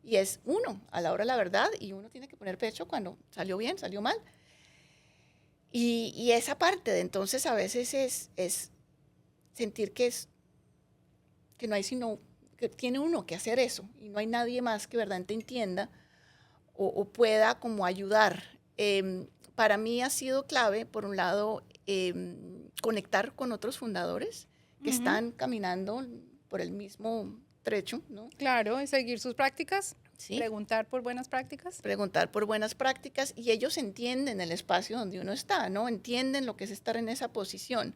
Y es uno, a la hora de la verdad, y uno tiene que poner pecho cuando salió bien, salió mal. Y esa parte de entonces a veces es sentir que no hay sino, que tiene uno que hacer eso, y no hay nadie más que verdaderamente entienda o pueda como ayudar. Para mí ha sido clave, por un lado, conectar con otros fundadores que están caminando por el mismo trecho, ¿no? Claro, y seguir sus prácticas, Sí. preguntar por buenas prácticas. Preguntar por buenas prácticas y ellos entienden el espacio donde uno está, ¿no? Entienden lo que es estar en esa posición.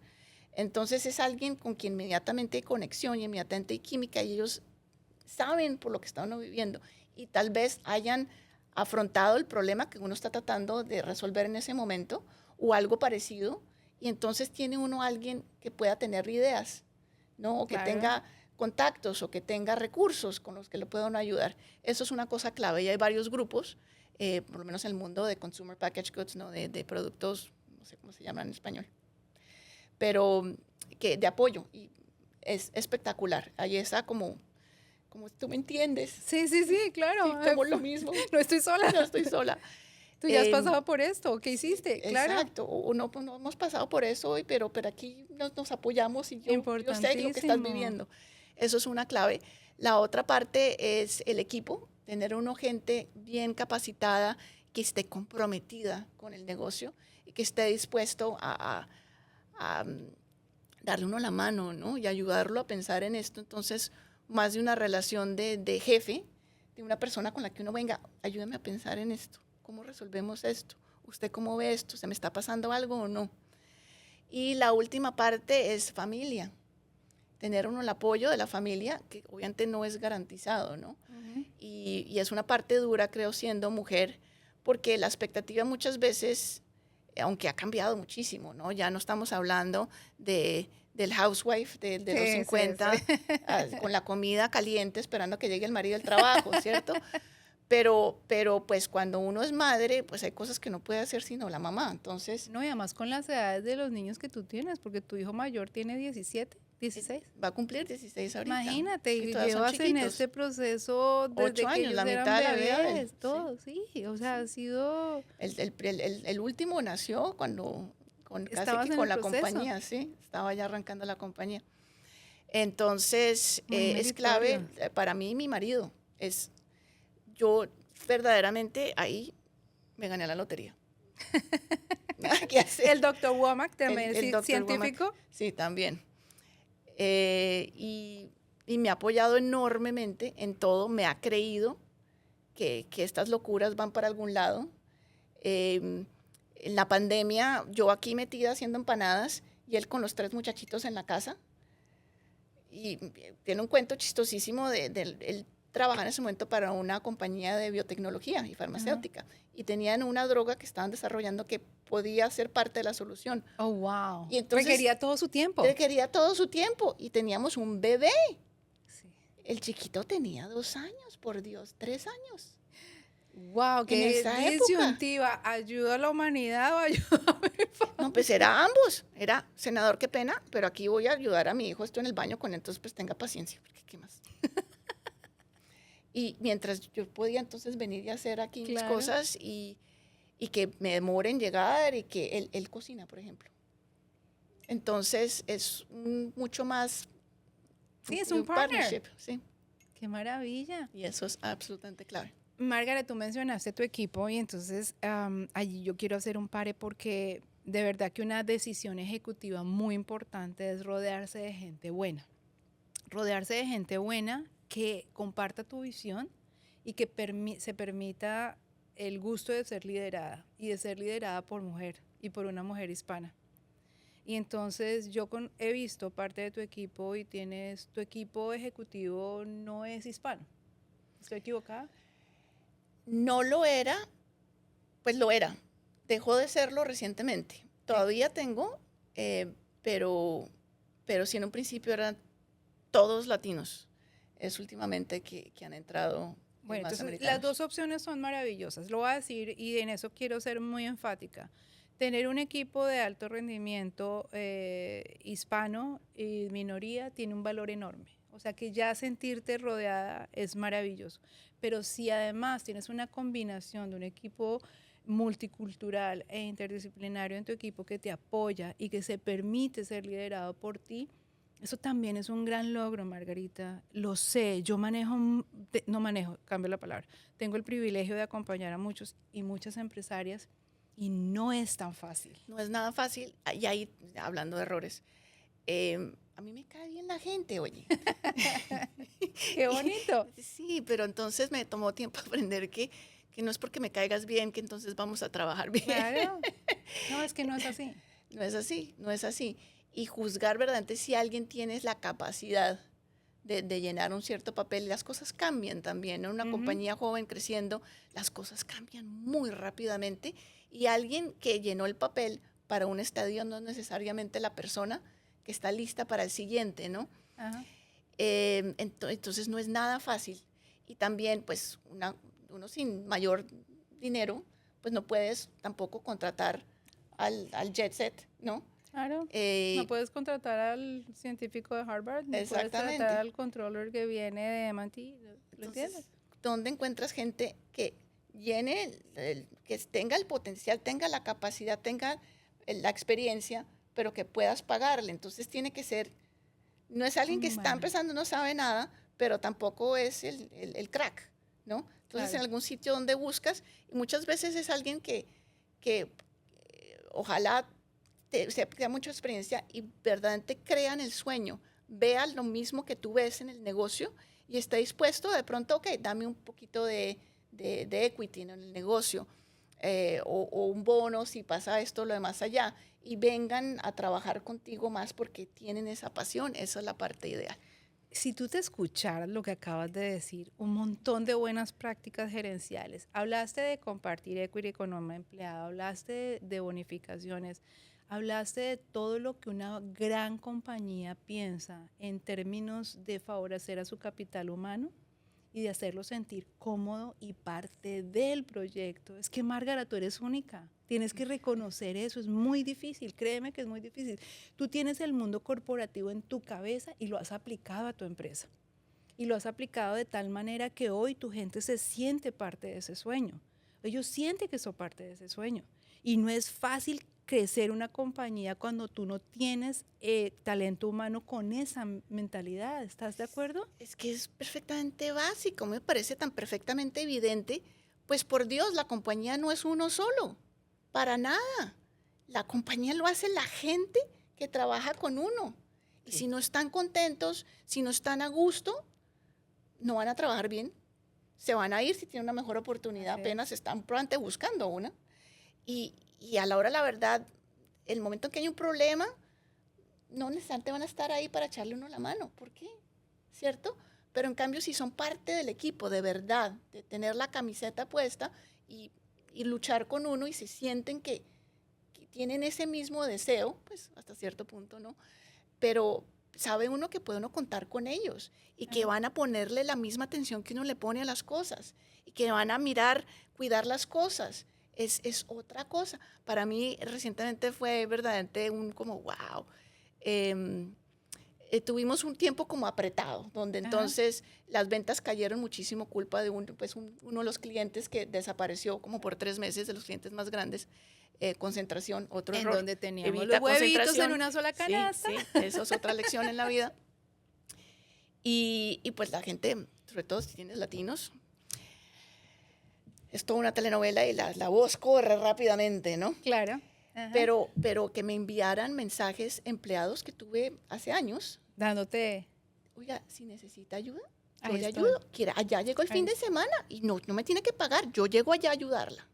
Entonces es alguien con quien inmediatamente hay conexión y inmediatamente hay química y ellos saben por lo que está uno viviendo y tal vez hayan afrontado el problema que uno está tratando de resolver en ese momento o algo parecido y entonces tiene uno alguien que pueda tener ideas, ¿no? O que Claro. tenga contactos o que tenga recursos con los que le puedan ayudar. Eso es una cosa clave y hay varios grupos, por lo menos en el mundo de consumer packaged goods, ¿no? de productos, no sé cómo se llaman en español, pero que de apoyo y es espectacular. Ahí está como tú me entiendes. Sí, claro. Sí, como lo mismo. No estoy sola. No estoy sola. Tú ya has pasado por esto. ¿Qué hiciste? Claro. Exacto. O no, pues no hemos pasado por eso hoy, pero aquí nos apoyamos y yo sé lo que estás viviendo. Eso es una clave. La otra parte es el equipo, tener uno gente bien capacitada que esté comprometida con el negocio y que esté dispuesto a darle uno la mano, ¿no? Y ayudarlo a pensar en esto. Entonces, más de una relación de jefe, de una persona con la que uno venga, ayúdame a pensar en esto. ¿Cómo resolvemos esto? ¿Usted cómo ve esto? ¿Se me está pasando algo o no? Y la última parte es familia. Tener uno el apoyo de la familia, que obviamente no es garantizado, ¿no? Y es una parte dura, creo, siendo mujer, porque la expectativa muchas veces, aunque ha cambiado muchísimo, ¿no? Ya no estamos hablando del housewife de los 50 con la comida caliente esperando a que llegue el marido del trabajo, ¿cierto? Pero pues cuando uno es madre, pues hay cosas que no puede hacer sino la mamá, entonces... No, y además con las edades de los niños que tú tienes, porque tu hijo mayor tiene 17, 16. Va a cumplir 16 ahorita. Imagínate, sí, y llevas en este proceso desde 8 años, que ellos la eran mitad de la vida de él, bebés, todo, sí. O sea, ha sido... El último nació cuando, casi Estabas que en con el la proceso. compañía, sí, estaba ya arrancando la compañía. Entonces, Muy es clave meritorio. para mí, mi marido, yo verdaderamente ahí me gané la lotería. ¿Qué hacer? El doctor Womack también, El Dr. científico. Womack, sí, también. Y me ha apoyado enormemente en todo, me ha creído que estas locuras van para algún lado. En la pandemia, yo aquí metida haciendo empanadas y él con los 3 muchachitos en la casa. Y tiene un cuento chistosísimo él trabaja en ese momento para una compañía de biotecnología y farmacéutica. Y tenían una droga que estaban desarrollando que podía ser parte de la solución. Oh, wow. Y entonces requería todo su tiempo. requería todo su tiempo. Y teníamos un bebé. Sí. El chiquito tenía 2 años, por Dios, 3 años. Wow, qué esa época. disyuntiva. ¿Ayuda a la humanidad o ayuda a mi familia? No, pues era ambos. Era, senador, qué pena, pero aquí voy a ayudar a mi hijo, estoy en el baño con él, entonces pues tenga paciencia, porque qué más. Y mientras yo podía entonces venir y hacer aquí mis Claro. cosas y que me demore en llegar y que él cocina, por ejemplo. Entonces es mucho más Sí, es un partner. sí, Qué maravilla. y eso es absolutamente clave. Margaret, tú mencionaste tu equipo y entonces allí yo quiero hacer un pare porque de verdad que una decisión ejecutiva muy importante es rodearse de gente buena. Rodearse de gente buena que comparta tu visión y que se permita el gusto de ser liderada y de ser liderada por mujer y por una mujer hispana. Y entonces yo he visto parte de tu equipo y tu equipo ejecutivo no es hispano. ¿Estoy equivocada? No lo era, pues lo era. Dejó de serlo recientemente. Todavía tengo, pero sí en un principio eran todos latinos. Es últimamente que han entrado Bueno, más entonces americanos. las 2 opciones son maravillosas. Lo voy a decir y en eso quiero ser muy enfática. Tener un equipo de alto rendimiento hispano y minoría tiene un valor enorme. O sea que ya sentirte rodeada es maravilloso. Pero si además tienes una combinación de un equipo multicultural e interdisciplinario en tu equipo que te apoya y que se permite ser liderado por ti, eso también es un gran logro, Margarita. Lo sé, yo cambio la palabra. Tengo el privilegio de acompañar a muchos y muchas empresarias y no es tan fácil. No es nada fácil. Y ahí, hablando de errores, a mí me cae bien la gente, oye. ¡Qué bonito! Sí, pero entonces me tomó tiempo aprender que no es porque me caigas bien que entonces vamos a trabajar bien. Claro. No, es que no es así. No es así, no es así. Y juzgar verdaderamente si alguien tiene la capacidad de llenar un cierto papel, las cosas cambian también. En una compañía joven creciendo, las cosas cambian muy rápidamente y alguien que llenó el papel para un estadio no es necesariamente la persona que está lista para el siguiente, ¿no? Ajá. Entonces no es nada fácil. Y también, pues, uno sin mayor dinero, pues no puedes tampoco contratar al jet set, ¿no? Claro. No puedes contratar al científico de Harvard, no puedes contratar al controller que viene de MIT, ¿lo entiendes? ¿Dónde encuentras gente que llene, que tenga el potencial, tenga la capacidad, tenga la experiencia, pero que puedas pagarle? Entonces tiene que ser, no es alguien que está empezando, no sabe nada, pero tampoco es el crack, ¿no? Entonces en algún sitio donde buscas, y muchas veces es alguien que ojalá tenga mucha experiencia y verdaderamente crea en el sueño, vea lo mismo que tú ves en el negocio y esté dispuesto de pronto, ok, dame un poquito de equity en el negocio o un bono si pasa esto, lo demás allá, y vengan a trabajar contigo más porque tienen esa pasión. Esa es la parte ideal. Si tú te escucharas lo que acabas de decir, un montón de buenas prácticas gerenciales, hablaste de compartir equity con un empleado, hablaste de bonificaciones, hablaste de todo lo que una gran compañía piensa en términos de favorecer a su capital humano y de hacerlo sentir cómodo y parte del proyecto. Es que, Márgara, tú eres única. Tienes que reconocer eso. Es muy difícil. Créeme que es muy difícil. Tú tienes el mundo corporativo en tu cabeza y lo has aplicado a tu empresa. Y lo has aplicado de tal manera que hoy tu gente se siente parte de ese sueño. Ellos sienten que son parte de ese sueño. Y no es fácil crecer una compañía cuando tú no tienes talento humano con esa mentalidad. ¿Estás de acuerdo? Es que es perfectamente básico, me parece tan perfectamente evidente. Pues por Dios, la compañía no es uno solo, para nada. La compañía lo hace la gente que trabaja con uno. Y si no están contentos, si no están a gusto, no van a trabajar bien. Se van a ir si tienen una mejor oportunidad, apenas están probablemente buscando una. y a la hora, la verdad, el momento en que hay un problema, no necesariamente van a estar ahí para echarle uno la mano. ¿Por qué? ¿Cierto? Pero en cambio, si son parte del equipo, de verdad, de tener la camiseta puesta y luchar con uno y se sienten que tienen ese mismo deseo, pues hasta cierto punto, ¿no? Pero sabe uno que puede uno contar con ellos y que van a ponerle la misma atención que uno le pone a las cosas y que van a mirar, cuidar las cosas. Es otra cosa. Para mí recientemente fue verdaderamente un como wow. Tuvimos un tiempo como apretado, donde entonces las ventas cayeron muchísimo culpa de uno de los clientes que desapareció como por 3 meses, de los clientes más grandes. Concentración, otro error. En donde teníamos Evita los huevitos concentración. en una sola canasta. Sí, eso es otra lección en la vida. Y pues la gente, sobre todo si tienes latinos, es toda una telenovela y la voz corre rápidamente, ¿no? Claro. Pero que me enviaran mensajes empleados que tuve hace años. Dándote. Oiga, si necesita ayuda, yo Ahí le estoy. ayudo. Allá llegó el fin de semana y no me tiene que pagar. Yo llego allá a ayudarla.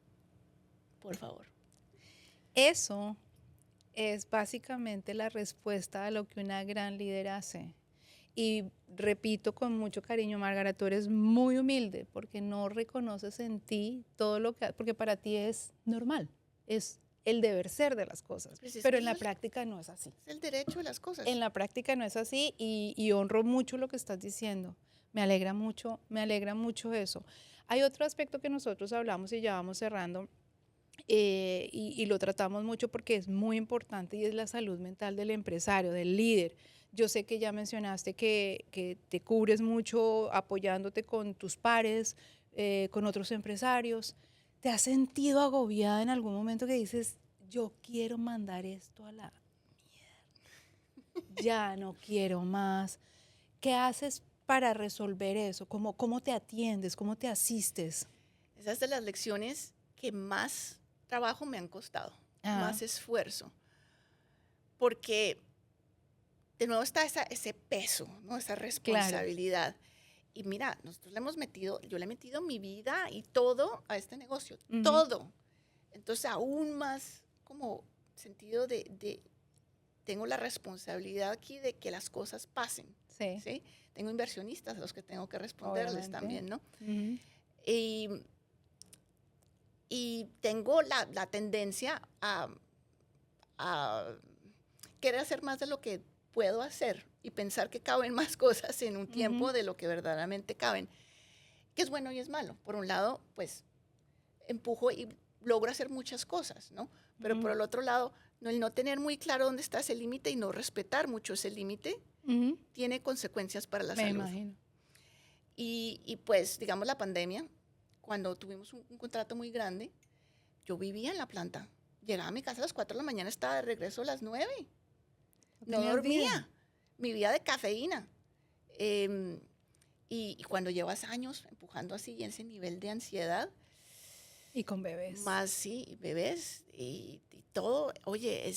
Por favor. Eso es básicamente la respuesta a lo que una gran líder hace. Y repito con mucho cariño, Márgara, tú eres muy humilde porque no reconoces en ti todo lo que, porque para ti es normal, es el deber ser de las cosas, Pues pero en la práctica no es así. Es el derecho de las cosas. En la práctica no es así y honro mucho lo que estás diciendo. Me alegra mucho eso. Hay otro aspecto que nosotros hablamos y ya vamos cerrando, y lo tratamos mucho porque es muy importante y es la salud mental del empresario, del líder. Yo sé que ya mencionaste que te cubres mucho apoyándote con tus pares, con otros empresarios. ¿Te has sentido agobiada en algún momento que dices, yo quiero mandar esto a la mierda, ya no quiero más? ¿Qué haces para resolver eso? ¿Cómo te atiendes? ¿Cómo te asistes? Esa es de las lecciones que más trabajo me han costado, más esfuerzo, porque de nuevo está ese peso, ¿no? Esa responsabilidad. Claro. Y mira, nosotros yo le he metido mi vida y todo a este negocio, todo. Entonces aún más como sentido de tengo la responsabilidad aquí de que las cosas pasen. ¿Sí? Tengo inversionistas a los que tengo que responderles también, ¿no? Y tengo la tendencia a querer hacer más de lo que puedo hacer y pensar que caben más cosas en un tiempo de lo que verdaderamente caben, que es bueno y es malo. Por un lado, pues, empujo y logro hacer muchas cosas, ¿no? Pero por el otro lado, el no tener muy claro dónde está ese límite y no respetar mucho ese límite, tiene consecuencias para la salud. Me imagino. Y pues, digamos, la pandemia, cuando tuvimos un contrato muy grande, yo vivía en la planta. Llegaba a mi casa a las 4 de la mañana, estaba de regreso a las 9. No dormía. Mi vida de cafeína. Y cuando llevas años empujando así y ese nivel de ansiedad. Y con bebés. Más, sí, bebés y todo. Oye,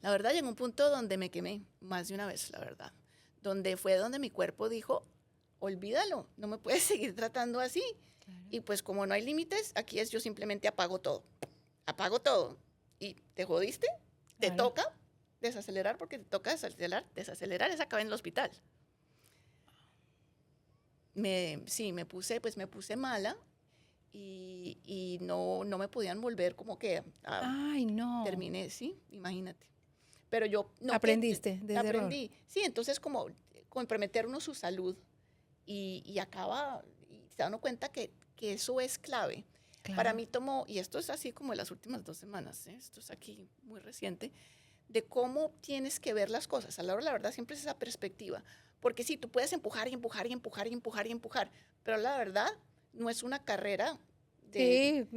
la verdad llegó un punto donde me quemé más de una vez, la verdad. Donde mi cuerpo dijo, olvídalo, no me puedes seguir tratando así. Claro. Y pues como no hay límites, aquí yo simplemente apago todo. Y te jodiste, te toca desacelerar porque te toca desacelerar es acabar en el hospital. Me puse mala y no me podían volver como que Ay, no. Terminé, sí, imagínate. Pero yo no aprendiste desde aprendí. Error. Sí, entonces como comprometer uno su salud y acaba y se da uno cuenta que eso es clave. Claro. Para mí y esto es así como en las últimas 2 semanas, esto es aquí muy reciente, de cómo tienes que ver las cosas. A la hora, la verdad, siempre es esa perspectiva. Porque sí, tú puedes empujar, pero la verdad no es una carrera de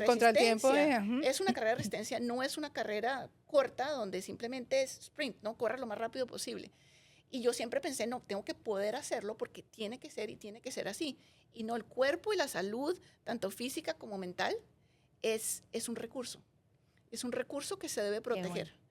contra el tiempo. Es una carrera de resistencia, no es una carrera corta donde simplemente es sprint, ¿no? Corre lo más rápido posible. Y yo siempre pensé, no, tengo que poder hacerlo porque tiene que ser así. Y no, el cuerpo y la salud, tanto física como mental, es un recurso. Es un recurso que se debe proteger. Bueno.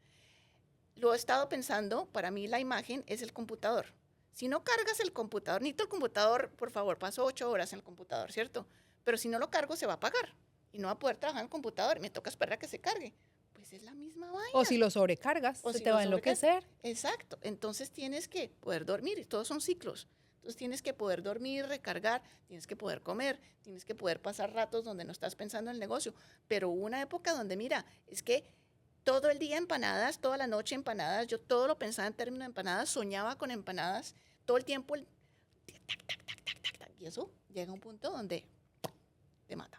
Lo he estado pensando, para mí la imagen es el computador. Si no cargas el computador, necesito el computador, por favor, paso 8 horas en el computador, ¿cierto? Pero si no lo cargo, se va a apagar. y no va a poder trabajar en el computador, me toca esperar a que se cargue. Pues es la misma vaina. O si lo sobrecargas, O se si te lo va a enloquecer. Exacto. Entonces tienes que poder dormir, y todos son ciclos. Entonces tienes que poder dormir, recargar, tienes que poder comer, tienes que poder pasar ratos donde no estás pensando en el negocio. Pero hubo una época donde, mira, es que todo el día empanadas, toda la noche empanadas, yo todo lo pensaba en términos de empanadas, soñaba con empanadas, todo el tiempo el tac, tac, tac, tac, tac, tac, y eso llega a un punto donde te mata.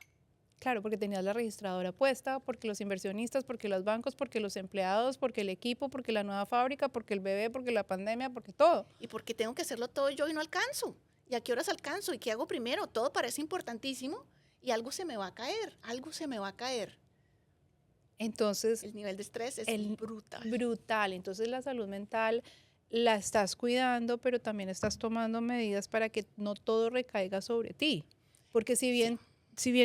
Claro, porque tenías la registradora puesta, porque los inversionistas, porque los bancos, porque los empleados, porque el equipo, porque la nueva fábrica, porque el bebé, porque la pandemia, porque todo. Y porque tengo que hacerlo todo yo y no alcanzo. ¿Y a qué horas alcanzo? ¿Y qué hago primero? Todo parece importantísimo y algo se me va a caer, algo se me va a caer. Entonces, El nivel de estrés es brutal. brutal. Entonces, la salud mental la estás cuidando, pero también estás tomando medidas para que no todo recaiga sobre ti. Porque si bien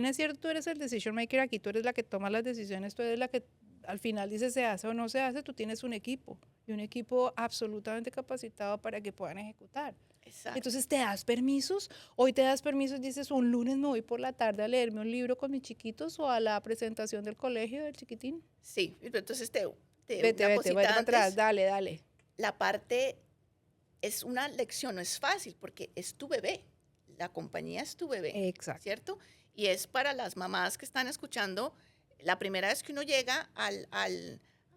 es cierto, tú eres el decision maker aquí, tú eres la que toma las decisiones, tú eres la que al final dice se hace o no se hace, tú tienes un equipo y un equipo absolutamente capacitado para que puedan ejecutar. Exacto. Entonces te das permisos, hoy te das permisos, dices un lunes me voy por la tarde a leerme un libro con mis chiquitos o a la presentación del colegio del chiquitín. Sí, entonces te Vete una para cosita atrás, antes, dale. la parte es una lección, no es fácil porque es tu bebé, la compañía es tu bebé, Exacto. ¿cierto? Y es para las mamás que están escuchando, la primera vez que uno llega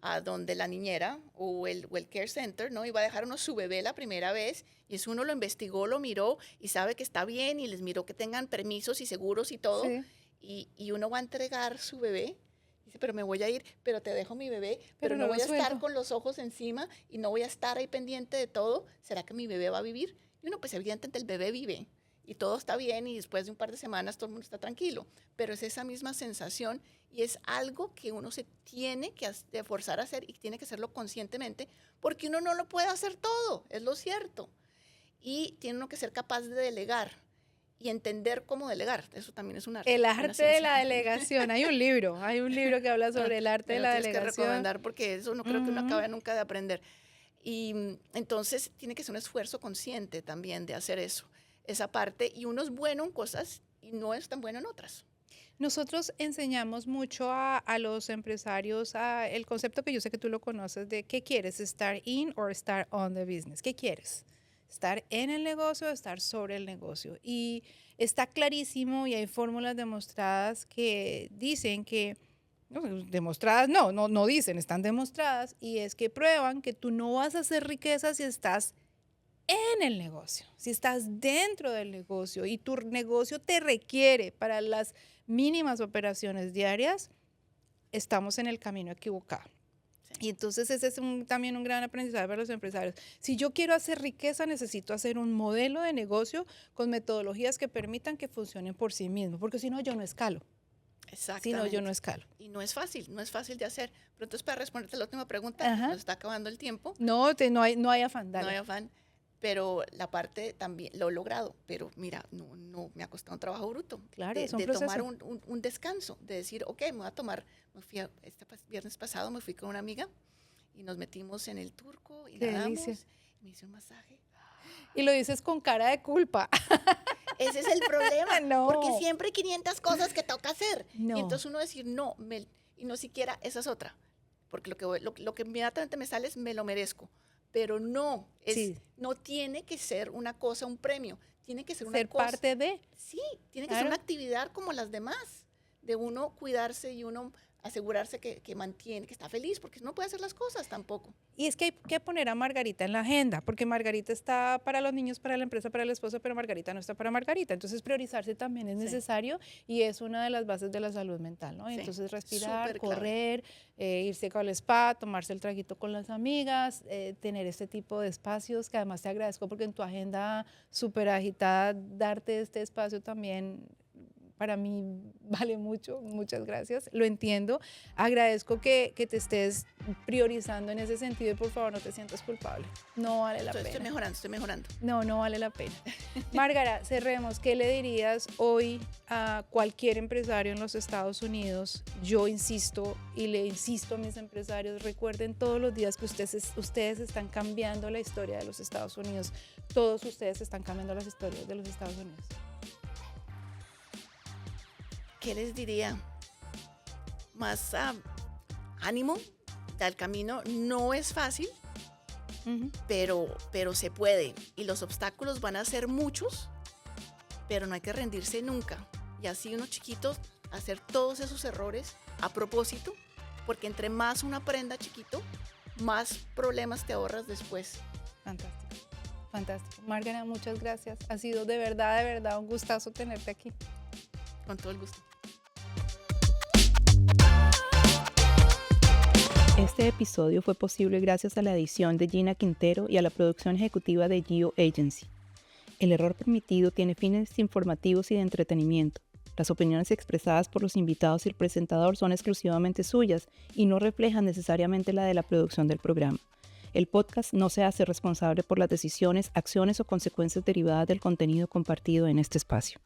a donde la niñera o el care center, ¿no? Y va a dejar uno su bebé la primera vez, y eso uno lo investigó, lo miró y sabe que está bien y les miró que tengan permisos y seguros y todo, Sí. y uno va a entregar su bebé. Dice, pero me voy a ir, pero te dejo mi bebé, pero Pero no no voy lo a estar suelto. con los ojos encima y no voy a estar ahí pendiente de todo. ¿Será que mi bebé va a vivir? Y uno, pues evidentemente el bebé vive y todo está bien y después de un par de semanas todo el mundo está tranquilo. Pero es esa misma sensación y es algo que uno se tiene que forzar a hacer y tiene que hacerlo conscientemente porque uno no lo puede hacer todo, es lo cierto. Y tiene uno que ser capaz de delegar y entender cómo delegar. Eso también es un arte. El una arte de ciencia. la delegación. Hay un libro que habla sobre el arte Me de lo la tienes que delegación. recomendar porque eso no creo que uno Ujú. acabe nunca de aprender. Y entonces tiene que ser un esfuerzo consciente también de hacer eso, esa parte. Y uno es bueno en cosas y no es tan bueno en otras. Nosotros enseñamos mucho a los empresarios el concepto que yo sé que tú lo conoces de ¿qué quieres? ¿Estar in or estar on the business? ¿Qué quieres? ¿Estar en el negocio o estar sobre el negocio? Y está clarísimo y hay fórmulas demostradas que dicen que, no, demostradas no dicen, están demostradas y es que prueban que tú no vas a hacer riqueza si estás en el negocio, si estás dentro del negocio y tu negocio te requiere para las mínimas operaciones diarias, estamos en el camino equivocado. Sí. Y entonces ese es también un gran aprendizaje para los empresarios. Si yo quiero hacer riqueza, necesito hacer un modelo de negocio con metodologías que permitan que funcionen por sí mismos, porque si no, yo no escalo. Exactamente. Si no, yo no escalo. Y no es fácil de hacer. Pero entonces para responderte a la última pregunta, Ajá. nos está acabando el tiempo. No hay afán, dale. No hay afán. Pero la parte también lo he logrado, pero mira, no me ha costado un trabajo bruto. Claro, de, es un de proceso. tomar un descanso, de decir, ok, me voy a tomar, este viernes pasado me fui con una amiga y nos metimos en el Turco y Qué nadamos, delicia. me hice un masaje. Y lo dices con cara de culpa. Ese es el problema, No. porque siempre hay 500 cosas que toca hacer. No. Y entonces uno decir, no, y no siquiera, esa es otra. Porque lo que inmediatamente me sale es, me lo merezco. Pero no, Sí. no tiene que ser una cosa, un premio. Tiene que ser una Ser cosa. parte de. Sí, tiene que ser Claro. una actividad como las demás. De uno cuidarse y uno asegurarse que mantiene, que está feliz, porque no puede hacer las cosas tampoco. Y es que hay que poner a Margarita en la agenda, porque Margarita está para los niños, para la empresa, para el esposo, pero Margarita no está para Margarita. Entonces priorizarse también es Sí. necesario y es una de las bases de la salud mental, ¿no? Sí, Entonces respirar, súper clave. correr, irse al spa, tomarse el traguito con las amigas, tener este tipo de espacios que además te agradezco porque en tu agenda súper agitada, darte este espacio también para mí vale mucho, muchas gracias, lo entiendo, agradezco que te estés priorizando en ese sentido y por favor no te sientas culpable, no vale la Estoy pena. estoy mejorando. No vale la pena. Márgara, cerremos, ¿qué le dirías hoy a cualquier empresario en los Estados Unidos? Yo insisto y le insisto a mis empresarios, recuerden todos los días que ustedes están cambiando la historia de los Estados Unidos, todos ustedes están cambiando las historias de los Estados Unidos. ¿Qué les diría? ánimo. El camino no es fácil, Ujú. pero se puede. Y los obstáculos van a ser muchos, pero no hay que rendirse nunca. Y así uno chiquito, hacer todos esos errores a propósito, porque entre más uno aprenda chiquito, más problemas te ahorras después. Fantástico, fantástico. Margarita, muchas gracias. Ha sido de verdad un gustazo tenerte aquí. Con todo el gusto. Este episodio fue posible gracias a la edición de Gina Quintero y a la producción ejecutiva de Geo Agency. El error permitido tiene fines informativos y de entretenimiento. Las opiniones expresadas por los invitados y el presentador son exclusivamente suyas y no reflejan necesariamente la de la producción del programa. El podcast no se hace responsable por las decisiones, acciones o consecuencias derivadas del contenido compartido en este espacio.